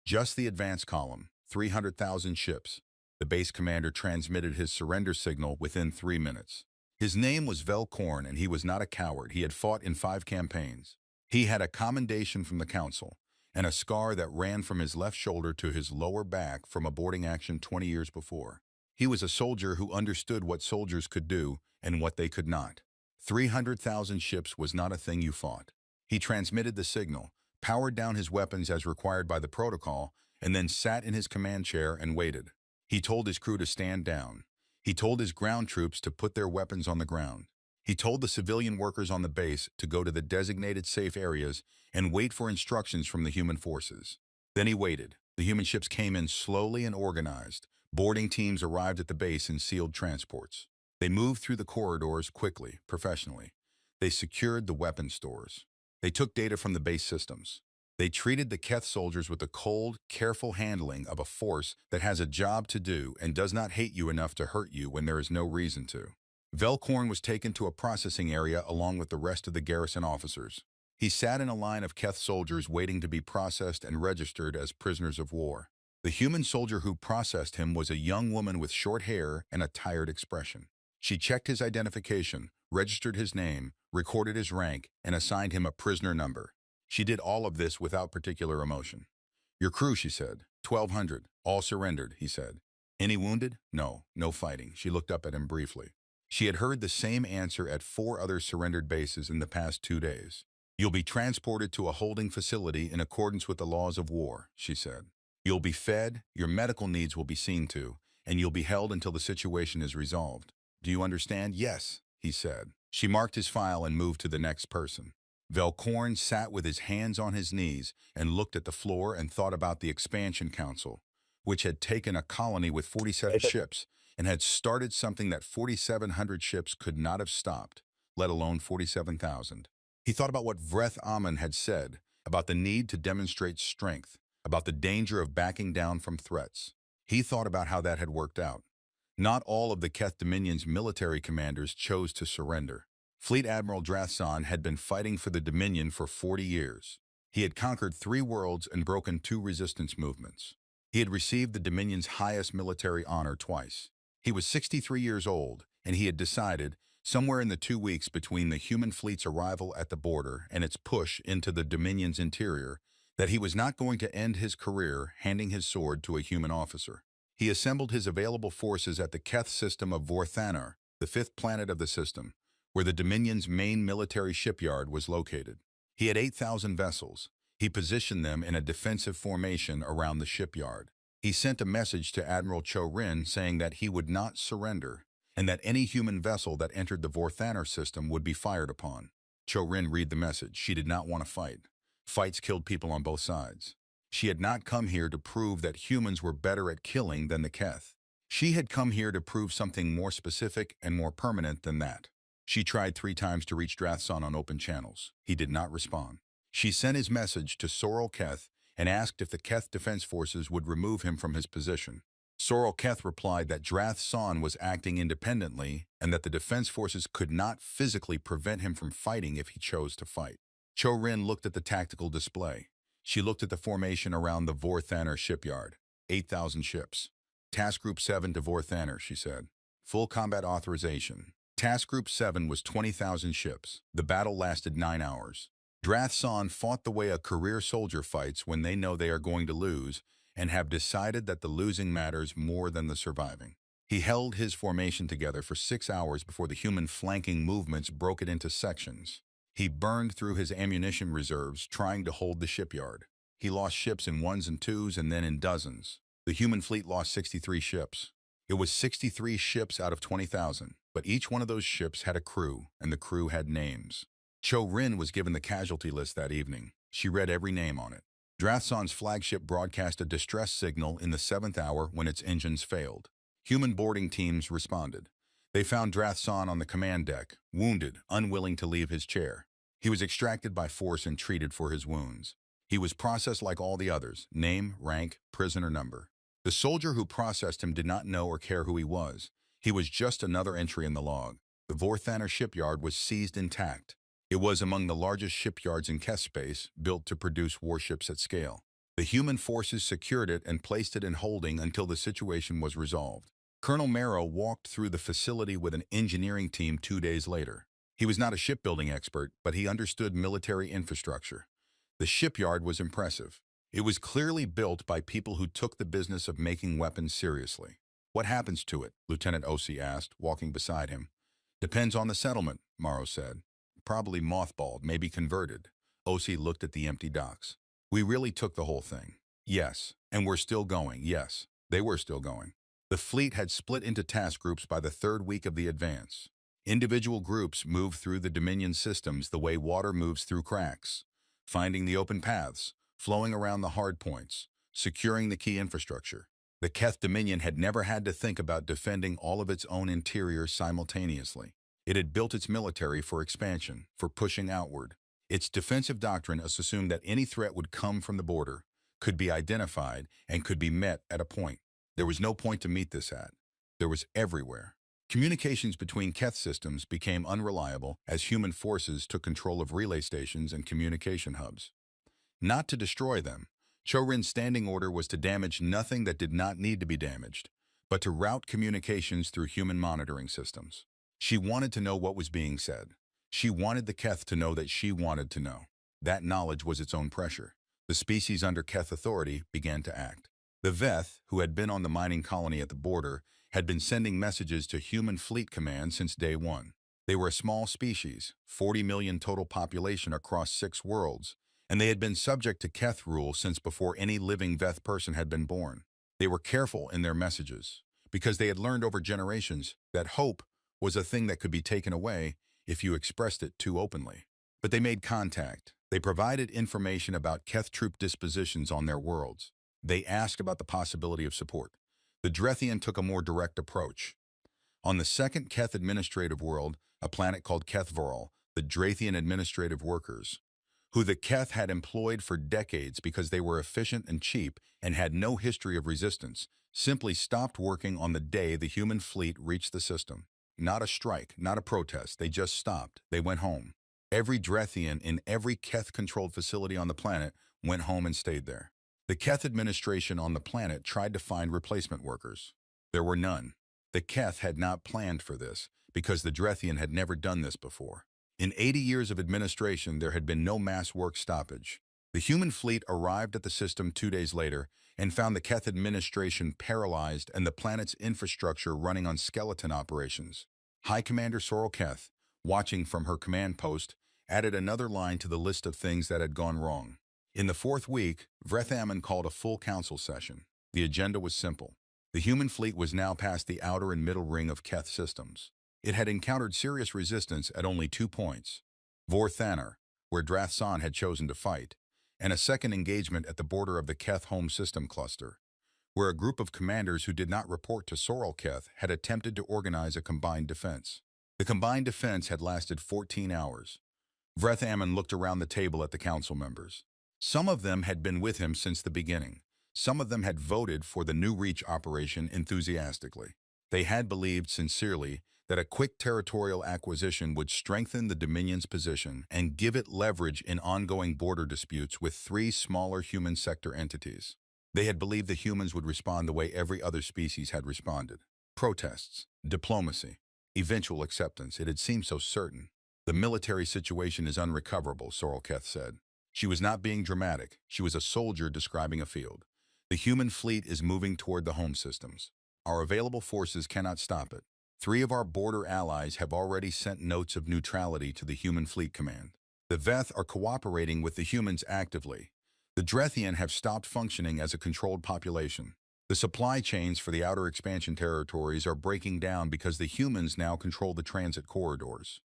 just the advance column, 300,000 ships, the base commander transmitted his surrender signal within 3 minutes. His name was Velkorn, and he was not a coward. He had fought in 5 campaigns. He had a commendation from the council, and a scar that ran from his left shoulder to his lower back from a boarding action 20 years before. He was a soldier who understood what soldiers could do and what they could not. 300,000 ships was not a thing you fought. He transmitted the signal, powered down his weapons as required by the protocol, and then sat in his command chair and waited. He told his crew to stand down. He told his ground troops to put their weapons on the ground. He told the civilian workers on the base to go to the designated safe areas and wait for instructions from the human forces. Then he waited. The human ships came in slowly and organized. Boarding teams arrived at the base in sealed transports. They moved through the corridors quickly, professionally. They secured the weapon stores. They took data from the base systems. They treated the Keth soldiers with the cold, careful handling of a force that has a job to do and does not hate you enough to hurt you when there is no reason to. Velkorn was taken to a processing area along with the rest of the garrison officers. He sat in a line of Keth soldiers waiting to be processed and registered as prisoners of war. The human soldier who processed him was a young woman with short hair and a tired expression. She checked his identification, registered his name, recorded his rank, and assigned him a prisoner number. She did all of this without particular emotion. "Your crew," she said. 1,200. All surrendered, he said. "Any wounded?" "No, no fighting." She looked up at him briefly. She had heard the same answer at 4 other surrendered bases in the past 2 days. "You'll be transported to a holding facility in accordance with the laws of war," she said. "You'll be fed, your medical needs will be seen to, and you'll be held until the situation is resolved. Do you understand?" "Yes," he said. She marked his file and moved to the next person. Velkorn sat with his hands on his knees and looked at the floor and thought about the Expansion Council, which had taken a colony with 47 ships and had started something that 4,700 ships could not have stopped, let alone 47,000. He thought about what Vreth Amun had said, about the need to demonstrate strength, about the danger of backing down from threats. He thought about how that had worked out. Not all of the Keth Dominion's military commanders chose to surrender. Fleet Admiral Drathsan had been fighting for the Dominion for 40 years. He had conquered 3 worlds and broken 2 resistance movements. He had received the Dominion's highest military honor twice. He was 63 years old, and he had decided, somewhere in the 2 weeks between the human fleet's arrival at the border and its push into the Dominion's interior, that he was not going to end his career handing his sword to a human officer. He assembled his available forces at the Keth system of Vorthanor, the 5th planet of the system, where the Dominion's main military shipyard was located. He had 8,000 vessels. He positioned them in a defensive formation around the shipyard. He sent a message to Admiral Cho-Rin saying that he would not surrender, and that any human vessel that entered the Vorthaner system would be fired upon. Cho-Rin read the message. She did not want to fight. Fights killed people on both sides. She had not come here to prove that humans were better at killing than the Keth. She had come here to prove something more specific and more permanent than that. She tried 3 times to reach Drathson on open channels. He did not respond. She sent his message to Sorrel Keth and asked if the Keth Defense Forces would remove him from his position. Sorrel Keth replied that Drathson was acting independently and that the Defense Forces could not physically prevent him from fighting if he chose to fight. Cho-Rin looked at the tactical display. She looked at the formation around the Vorthaner shipyard. 8,000 ships. Task Group 7 to Vorthaner, she said. Full combat authorization. Task Group 7 was 20,000 ships. The battle lasted 9 hours. Drathson fought the way a career soldier fights when they know they are going to lose and have decided that the losing matters more than the surviving. He held his formation together for 6 hours before the human flanking movements broke it into sections. He burned through his ammunition reserves trying to hold the shipyard. He lost ships in 1s and 2s and then in dozens. The human fleet lost 63 ships. It was 63 ships out of 20,000, but each one of those ships had a crew, and the crew had names. Cho-Rin was given the casualty list that evening. She read every name on it. Drathson's flagship broadcast a distress signal in the 7th hour when its engines failed. Human boarding teams responded. They found Drathson on the command deck, wounded, unwilling to leave his chair. He was extracted by force and treated for his wounds. He was processed like all the others, name, rank, prisoner number. The soldier who processed him did not know or care who he was. He was just another entry in the log. The Vorthaner shipyard was seized intact. It was among the largest shipyards in Keth space, built to produce warships at scale. The human forces secured it and placed it in holding until the situation was resolved. Colonel Marrow walked through the facility with an engineering team 2 days later. He was not a shipbuilding expert, but he understood military infrastructure. The shipyard was impressive. It was clearly built by people who took the business of making weapons seriously. "What happens to it?" Lieutenant Osi asked, walking beside him. "Depends on the settlement," Morrow said. "Probably mothballed, maybe converted." Osi looked at the empty docks. "We really took the whole thing." "Yes. And we're still going." "Yes." They were still going. The fleet had split into task groups by the 3rd week of the advance. Individual groups moved through the Dominion systems the way water moves through cracks, finding the open paths, flowing around the hard points, securing the key infrastructure. The Keth Dominion had never had to think about defending all of its own interior simultaneously. It had built its military for expansion, for pushing outward. Its defensive doctrine assumed that any threat would come from the border, could be identified, and could be met at a point. There was no point to meet this at. There was everywhere. Communications between Keth systems became unreliable as human forces took control of relay stations and communication hubs. Not to destroy them, Cho-Rin's standing order was to damage nothing that did not need to be damaged, but to route communications through human monitoring systems. She wanted to know what was being said. She wanted the Keth to know that she wanted to know. That knowledge was its own pressure. The species under Keth authority began to act. The Veth, who had been on the mining colony at the border, had been sending messages to Human Fleet Command since day 1. They were a small species, 40 million total population across 6 worlds, and they had been subject to Keth rule since before any living Veth person had been born. They were careful in their messages, because they had learned over generations that hope was a thing that could be taken away if you expressed it too openly. But they made contact. They provided information about Keth troop dispositions on their worlds. They asked about the possibility of support. The Drethian took a more direct approach. On the 2nd Keth administrative world, a planet called Kethvoral, the Drathian administrative workers, who the Keth had employed for decades because they were efficient and cheap and had no history of resistance, simply stopped working on the day the human fleet reached the system. Not a strike, not a protest, they just stopped. They went home. Every Drethian in every Keth-controlled facility on the planet went home and stayed there. The Keth administration on the planet tried to find replacement workers. There were none. The Keth had not planned for this, because the Drethian had never done this before. In 80 years of administration, there had been no mass work stoppage. The human fleet arrived at the system 2 days later and found the Keth administration paralyzed and the planet's infrastructure running on skeleton operations. High Commander Sorrel Keth, watching from her command post, added another line to the list of things that had gone wrong. In the fourth week, Vrethaman called a full council session. The agenda was simple. The human fleet was now past the outer and middle ring of Keth systems. It had encountered serious resistance at only 2 points. Vorthanor, where Drathsan had chosen to fight, and a second engagement at the border of the Keth home system cluster, where a group of commanders who did not report to Sorrel-Keth had attempted to organize a combined defense. The combined defense had lasted 14 hours. Vrethaman looked around the table at the council members. Some of them had been with him since the beginning. Some of them had voted for the New Reach operation enthusiastically. They had believed sincerely that a quick territorial acquisition would strengthen the Dominion's position and give it leverage in ongoing border disputes with 3 smaller human sector entities. They had believed the humans would respond the way every other species had responded. Protests, diplomacy, eventual acceptance. It had seemed so certain. The military situation is unrecoverable, Sorrel-Keth said. She was not being dramatic. She was a soldier describing a field. The human fleet is moving toward the home systems. Our available forces cannot stop it. 3 of our border allies have already sent notes of neutrality to the Human Fleet Command. The Veth are cooperating with the humans actively. The Drethian have stopped functioning as a controlled population. The supply chains for the outer expansion territories are breaking down because the humans now control the transit corridors.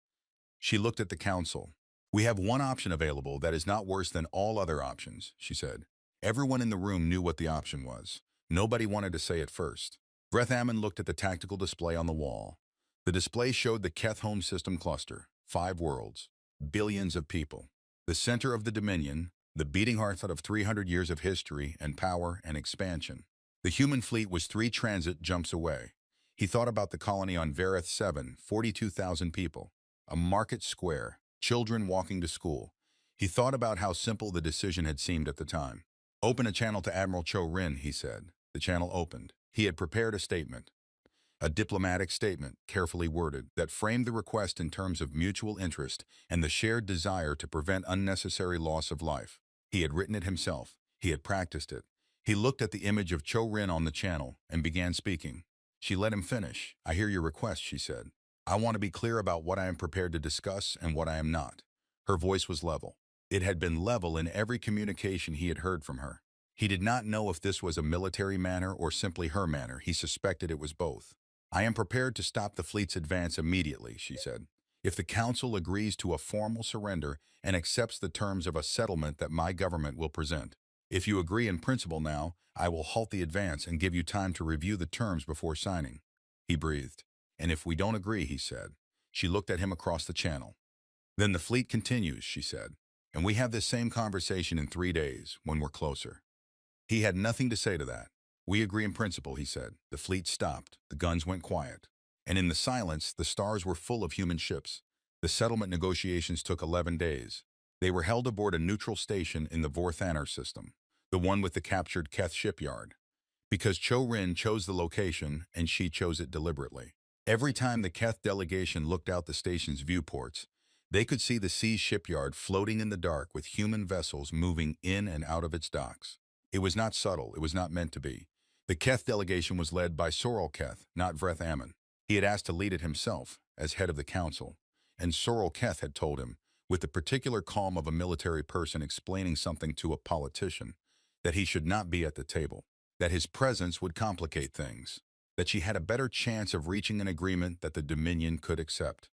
She looked at the council. We have one option available that is not worse than all other options, she said. Everyone in the room knew what the option was. Nobody wanted to say it first. Vrethaman looked at the tactical display on the wall. The display showed the Keth home system cluster, 5 worlds, billions of people. The center of the Dominion, the beating heart of 300 years of history and power and expansion. The human fleet was 3 transit jumps away. He thought about the colony on Vareth 7, 42,000 people. A market square, children walking to school. He thought about how simple the decision had seemed at the time. Open a channel to Admiral Cho Rin, he said. The channel opened. He had prepared a statement. A diplomatic statement, carefully worded, that framed the request in terms of mutual interest and the shared desire to prevent unnecessary loss of life. He had written it himself. He had practiced it. He looked at the image of Cho Rin on the channel and began speaking. She let him finish. I hear your request, she said. I want to be clear about what I am prepared to discuss and what I am not. Her voice was level. It had been level in every communication he had heard from her. He did not know if this was a military manner or simply her manner. He suspected it was both. I am prepared to stop the fleet's advance immediately, she said. If the Council agrees to a formal surrender and accepts the terms of a settlement that my government will present. If you agree in principle now, I will halt the advance and give you time to review the terms before signing. He breathed. And if we don't agree, he said. She looked at him across the channel. Then the fleet continues, she said. And we have this same conversation in 3 days, when we're closer. He had nothing to say to that. We agree in principle, he said. The fleet stopped. The guns went quiet. And in the silence, the stars were full of human ships. The settlement negotiations took 11 days. They were held aboard a neutral station in the Vorthanor system, the one with the captured Keth shipyard. Because Cho Rin chose the location, and she chose it deliberately. Every time the Keth delegation looked out the station's viewports, they could see the sea shipyard floating in the dark with human vessels moving in and out of its docks. It was not subtle. It was not meant to be. The Keth delegation was led by Sorrel-Keth, not Vrethaman. He had asked to lead it himself, as head of the council, and Sorrel-Keth had told him, with the particular calm of a military person explaining something to a politician, that he should not be at the table, that his presence would complicate things, that she had a better chance of reaching an agreement that the Dominion could accept.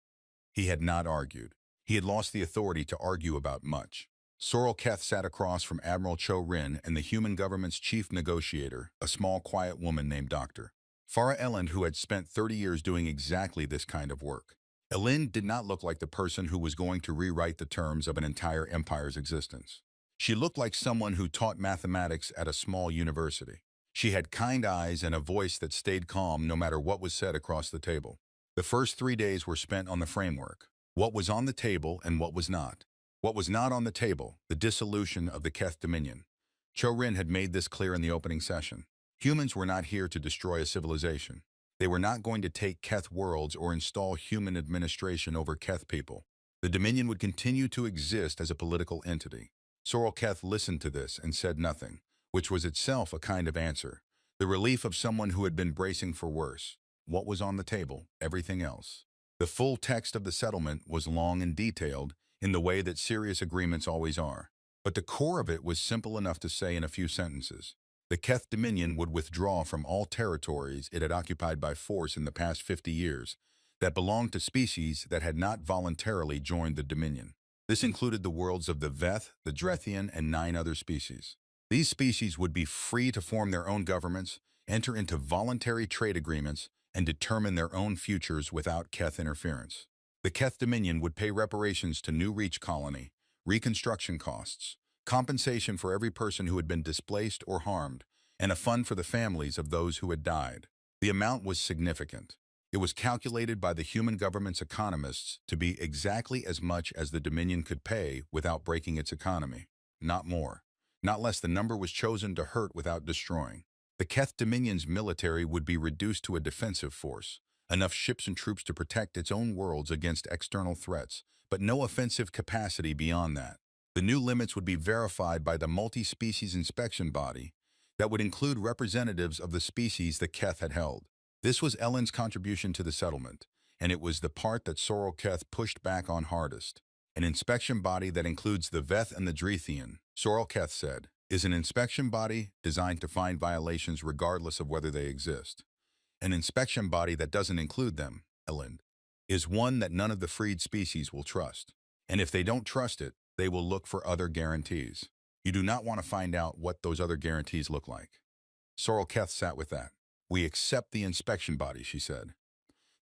He had not argued. He had lost the authority to argue about much. Sorrel-Keth sat across from Admiral Cho Rin and the human government's chief negotiator, a small, quiet woman named Dr. Farah Elend, who had spent 30 years doing exactly this kind of work. Elend did not look like the person who was going to rewrite the terms of an entire empire's existence. She looked like someone who taught mathematics at a small university. She had kind eyes and a voice that stayed calm no matter what was said across the table. The first 3 days were spent on the framework, what was on the table and what was not. What was not on the table, the dissolution of the Keth Dominion. Cho Rin had made this clear in the opening session. Humans were not here to destroy a civilization. They were not going to take Keth worlds or install human administration over Keth people. The Dominion would continue to exist as a political entity. Sorrel-Keth listened to this and said nothing, which was itself a kind of answer. The relief of someone who had been bracing for worse. What was on the table? Everything else. The full text of the settlement was long and detailed. in the way that serious agreements always are. But the core of it was simple enough to say in a few sentences. The Keth Dominion would withdraw from all territories it had occupied by force in the past 50 years that belonged to species that had not voluntarily joined the Dominion. This included the worlds of the Veth, the Drethian, and 9 other species. These species would be free to form their own governments, enter into voluntary trade agreements, and determine their own futures without Keth interference. The Keth Dominion would pay reparations to New Reach Colony, reconstruction costs, compensation for every person who had been displaced or harmed, and a fund for the families of those who had died. The amount was significant. It was calculated by the human government's economists to be exactly as much as the Dominion could pay without breaking its economy. Not more. Not less. The number was chosen to hurt without destroying. The Keth Dominion's military would be reduced to a defensive force, enough ships and troops to protect its own worlds against external threats, but no offensive capacity beyond that. The new limits would be verified by the multi-species inspection body that would include representatives of the species that Keth had held. This was Ellen's contribution to the settlement, and it was the part that Sorrel Keth pushed back on hardest. An inspection body that includes the Veth and the Drethian, Sorrel Keth said, is an inspection body designed to find violations regardless of whether they exist. An inspection body that doesn't include them, Ellen, is one that none of the freed species will trust. And if they don't trust it, they will look for other guarantees. You do not want to find out what those other guarantees look like. Sorrel Keth sat with that. We accept the inspection body, she said.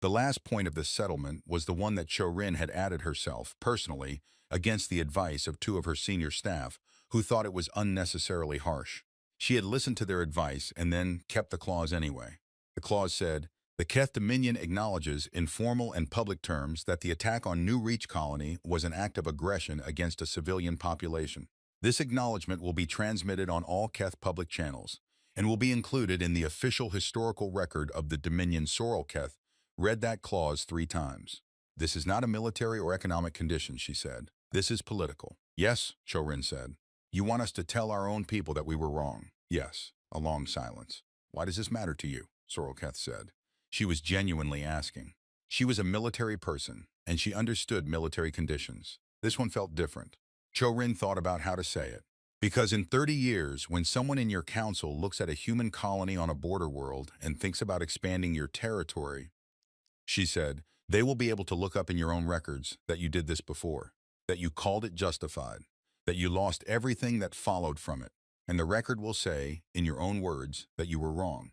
The last point of the settlement was the one that Chorin had added herself, personally, against the advice of 2 of her senior staff, who thought it was unnecessarily harsh. She had listened to their advice and then kept the clause anyway. The clause said, the Keth Dominion acknowledges in formal and public terms that the attack on New Reach Colony was an act of aggression against a civilian population. This acknowledgement will be transmitted on all Keth public channels and will be included in the official historical record of the Dominion. Sorrel Keth read that clause 3 times. This is not a military or economic condition, she said. This is political. Yes, Chorin said. You want us to tell our own people that we were wrong? Yes. A long silence. Why does this matter to you? Sorrel Keth said. She was genuinely asking. She was a military person, and she understood military conditions. This one felt different. Chorin thought about how to say it. Because in 30 years, when someone in your council looks at a human colony on a border world and thinks about expanding your territory, she said, they will be able to look up in your own records that you did this before, that you called it justified, that you lost everything that followed from it, and the record will say, in your own words, that you were wrong.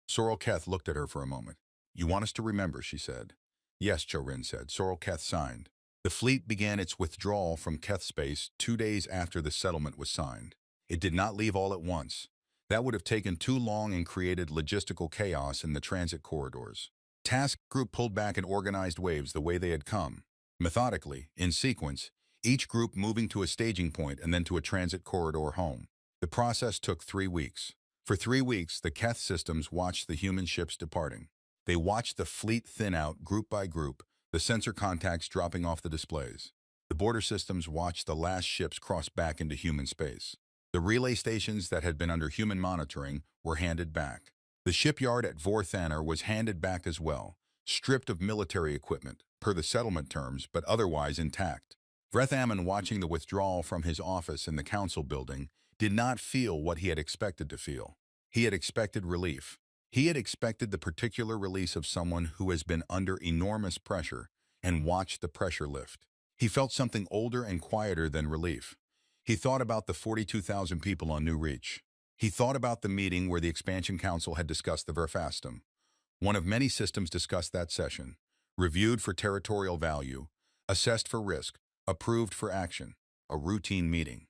Sorrel Keth looked at her for a moment. You want us to remember, she said. Yes, Chorin said. Sorrel Keth signed. The fleet began its withdrawal from Keth space 2 days after the settlement was signed. It did not leave all at once. That would have taken too long and created logistical chaos in the transit corridors. Task group pulled back in organized waves the way they had come. Methodically, in sequence, each group moving to a staging point and then to a transit corridor home. The process took 3 weeks. For 3 weeks, the Keth systems watched the human ships departing. They watched the fleet thin out group by group, the sensor contacts dropping off the displays. The border systems watched the last ships cross back into human space. The relay stations that had been under human monitoring were handed back. The shipyard at Vorthanor was handed back as well, stripped of military equipment, per the settlement terms, but otherwise intact. Vrethammon, watching the withdrawal from his office in the council building, did not feel what he had expected to feel. He had expected relief. He had expected the particular release of someone who has been under enormous pressure and watched the pressure lift. He felt something older and quieter than relief. He thought about the 42,000 people on New Reach. He thought about the meeting where the Expansion Council had discussed the Verfastum. One of many systems discussed that session, reviewed for territorial value, assessed for risk, approved for action, a routine meeting.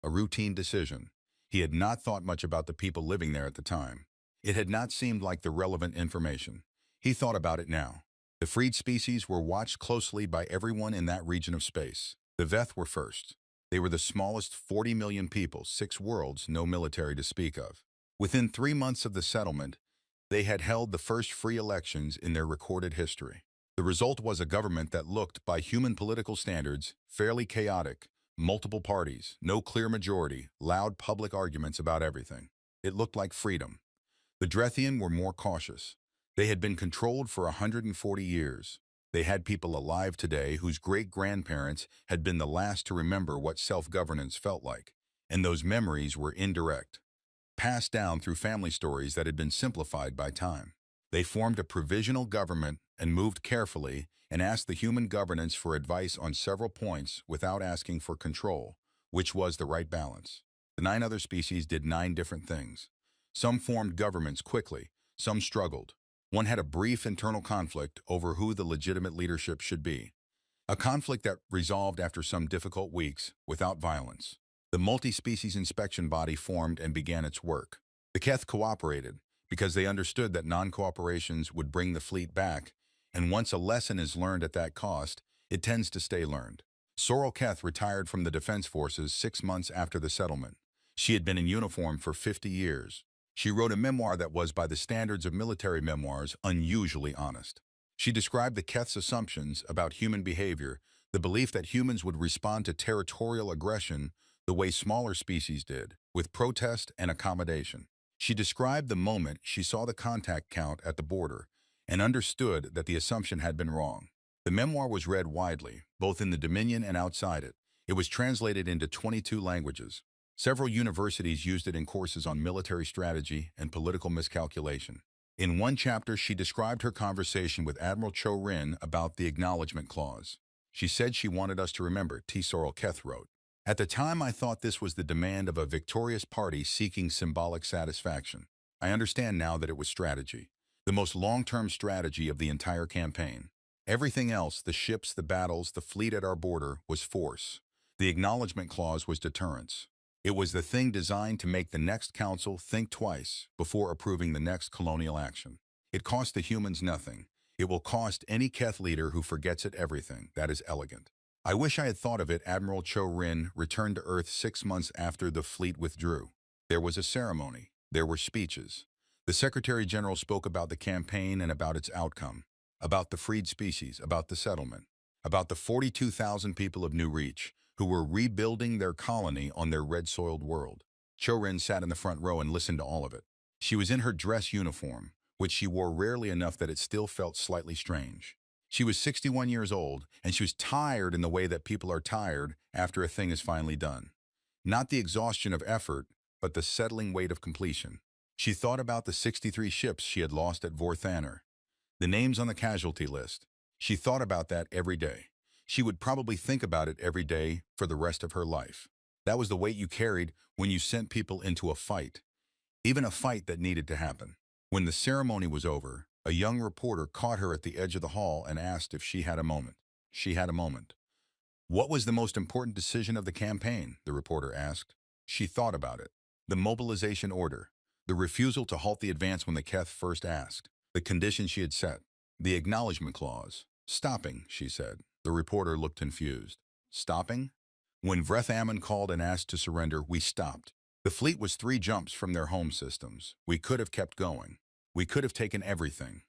A routine decision. He had not thought much about the people living there at the time. It had not seemed like the relevant information. He thought about it now. The freed species were watched closely by everyone in that region of space. The Veth were first. They were the smallest 40 million people, 6 worlds, no military to speak of. Within 3 months of the settlement, they had held the first free elections in their recorded history. The result was a government that looked, by human political standards, fairly chaotic. Multiple parties, no clear majority, loud public arguments about everything. It looked like freedom. The Drethian were more cautious. They had been controlled for 140 years. They had people alive today whose great-grandparents had been the last to remember what self-governance felt like, and those memories were indirect, passed down through family stories that had been simplified by time. They formed a provisional government and moved carefully and asked the human governance for advice on several points without asking for control, which was the right balance. The 9 other species did 9 different things. Some formed governments quickly, some struggled. One had a brief internal conflict over who the legitimate leadership should be, a conflict that resolved after some difficult weeks without violence. The multi-species inspection body formed and began its work. The Keth cooperated because they understood that non-cooperations would bring the fleet back, and once a lesson is learned at that cost, it tends to stay learned. Sorrel Keth retired from the Defense Forces 6 months after the settlement. She had been in uniform for 50 years. She wrote a memoir that was, by the standards of military memoirs, unusually honest. She described the Keth's assumptions about human behavior, the belief that humans would respond to territorial aggression the way smaller species did, with protest and accommodation. She described the moment she saw the contact count at the border and understood that the assumption had been wrong. The memoir was read widely, both in the Dominion and outside it. It was translated into 22 languages. Several universities used it in courses on military strategy and political miscalculation. In one chapter, she described her conversation with Admiral Cho Rin about the acknowledgement clause. She said she wanted us to remember, T. Sorrel Keth wrote. At the time, I thought this was the demand of a victorious party seeking symbolic satisfaction. I understand now that it was strategy, the most long-term strategy of the entire campaign. Everything else, the ships, the battles, the fleet at our border, was force. The acknowledgement clause was deterrence. It was the thing designed to make the next council think twice before approving the next colonial action. It cost the humans nothing. It will cost any Keth leader who forgets it everything. That is elegant. I wish I had thought of it. Admiral Cho Rin returned to Earth 6 months after the fleet withdrew. There was a ceremony. There were speeches. The Secretary General spoke about the campaign and about its outcome, about the freed species, about the settlement, about the 42,000 people of New Reach who were rebuilding their colony on their red-soiled world. Cho Rin sat in the front row and listened to all of it. She was in her dress uniform, which she wore rarely enough that it still felt slightly strange. She was 61 years old, and she was tired in the way that people are tired after a thing is finally done. Not the exhaustion of effort, but the settling weight of completion. She thought about the 63 ships she had lost at Vorthanner, the names on the casualty list. She thought about that every day. She would probably think about it every day for the rest of her life. That was the weight you carried when you sent people into a fight, even a fight that needed to happen. When the ceremony was over, a young reporter caught her at the edge of the hall and asked if she had a moment. She had a moment. What was the most important decision of the campaign? The reporter asked. She thought about it. The mobilization order. The refusal to halt the advance when the Keth first asked. The condition she had set. The acknowledgement clause. Stopping, she said. The reporter looked confused. Stopping? When Vrethaman called and asked to surrender, we stopped. The fleet was 3 jumps from their home systems. We could have kept going. We could have taken everything.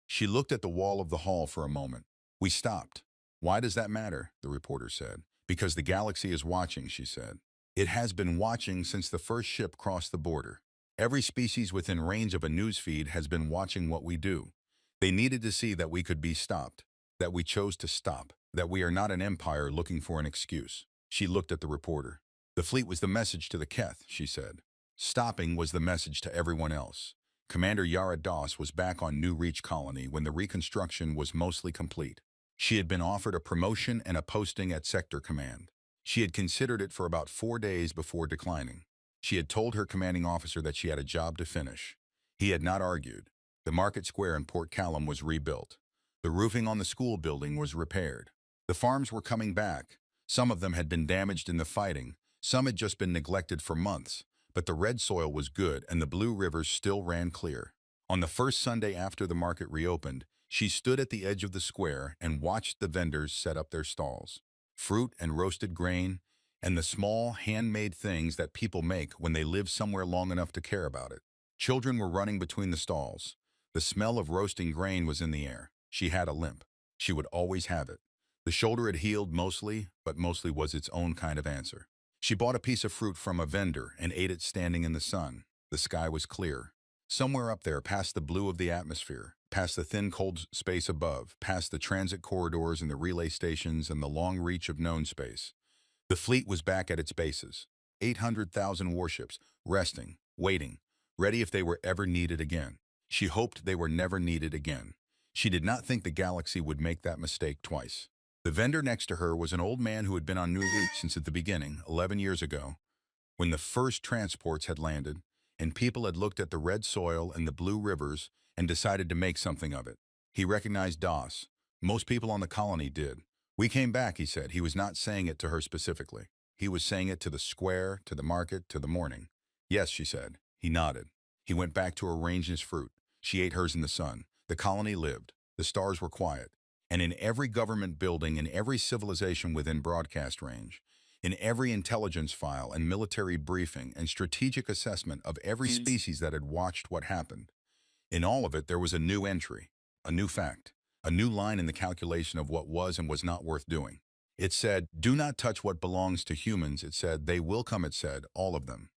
She looked at the wall of the hall for a moment. We stopped. Why does that matter? The reporter said. Because the galaxy is watching, she said. It has been watching since the first ship crossed the border. Every species within range of a newsfeed has been watching what we do. They needed to see that we could be stopped, that we chose to stop, that we are not an empire looking for an excuse. She looked at the reporter. The fleet was the message to the Keth, she said. Stopping was the message to everyone else. Commander Yara Das was back on New Reach Colony when the reconstruction was mostly complete. She had been offered a promotion and a posting at Sector Command. She had considered it for about 4 days before declining. She had told her commanding officer that she had a job to finish. He had not argued. The market square in Port Callum was rebuilt. The roofing on the school building was repaired. The farms were coming back. Some of them had been damaged in the fighting. Some had just been neglected for months. But the red soil was good and the blue rivers still ran clear. On the first Sunday after the market reopened, she stood at the edge of the square and watched the vendors set up their stalls. Fruit and roasted grain, and the small, handmade things that people make when they live somewhere long enough to care about it. Children were running between the stalls. The smell of roasting grain was in the air. She had a limp. She would always have it. The shoulder had healed mostly, but mostly was its own kind of answer. She bought a piece of fruit from a vendor and ate it standing in the sun. The sky was clear. Somewhere up there, past the blue of the atmosphere, past the thin cold space above, past the transit corridors and the relay stations and the long reach of known space. The fleet was back at its bases. 800,000 warships, resting, waiting, ready if they were ever needed again. She hoped they were never needed again. She did not think the galaxy would make that mistake twice. The vendor next to her was an old man who had been on New Route since at the beginning, 11 years ago, when the first transports had landed, and people had looked at the red soil and the blue rivers and decided to make something of it. He recognized DOS. Most people on the colony did. "We came back," he said. He was not saying it to her specifically. He was saying it to the square, to the market, to the morning. "Yes," she said. He nodded. He went back to arranging his fruit. She ate hers in the sun. The colony lived. The stars were quiet. And in every government building, in every civilization within broadcast range, in every intelligence file and military briefing and strategic assessment of every species that had watched what happened, in all of it there was a new entry, a new fact, a new line in the calculation of what was and was not worth doing. It said, "Do not touch what belongs to humans," it said. "They will come," it said, "all of them."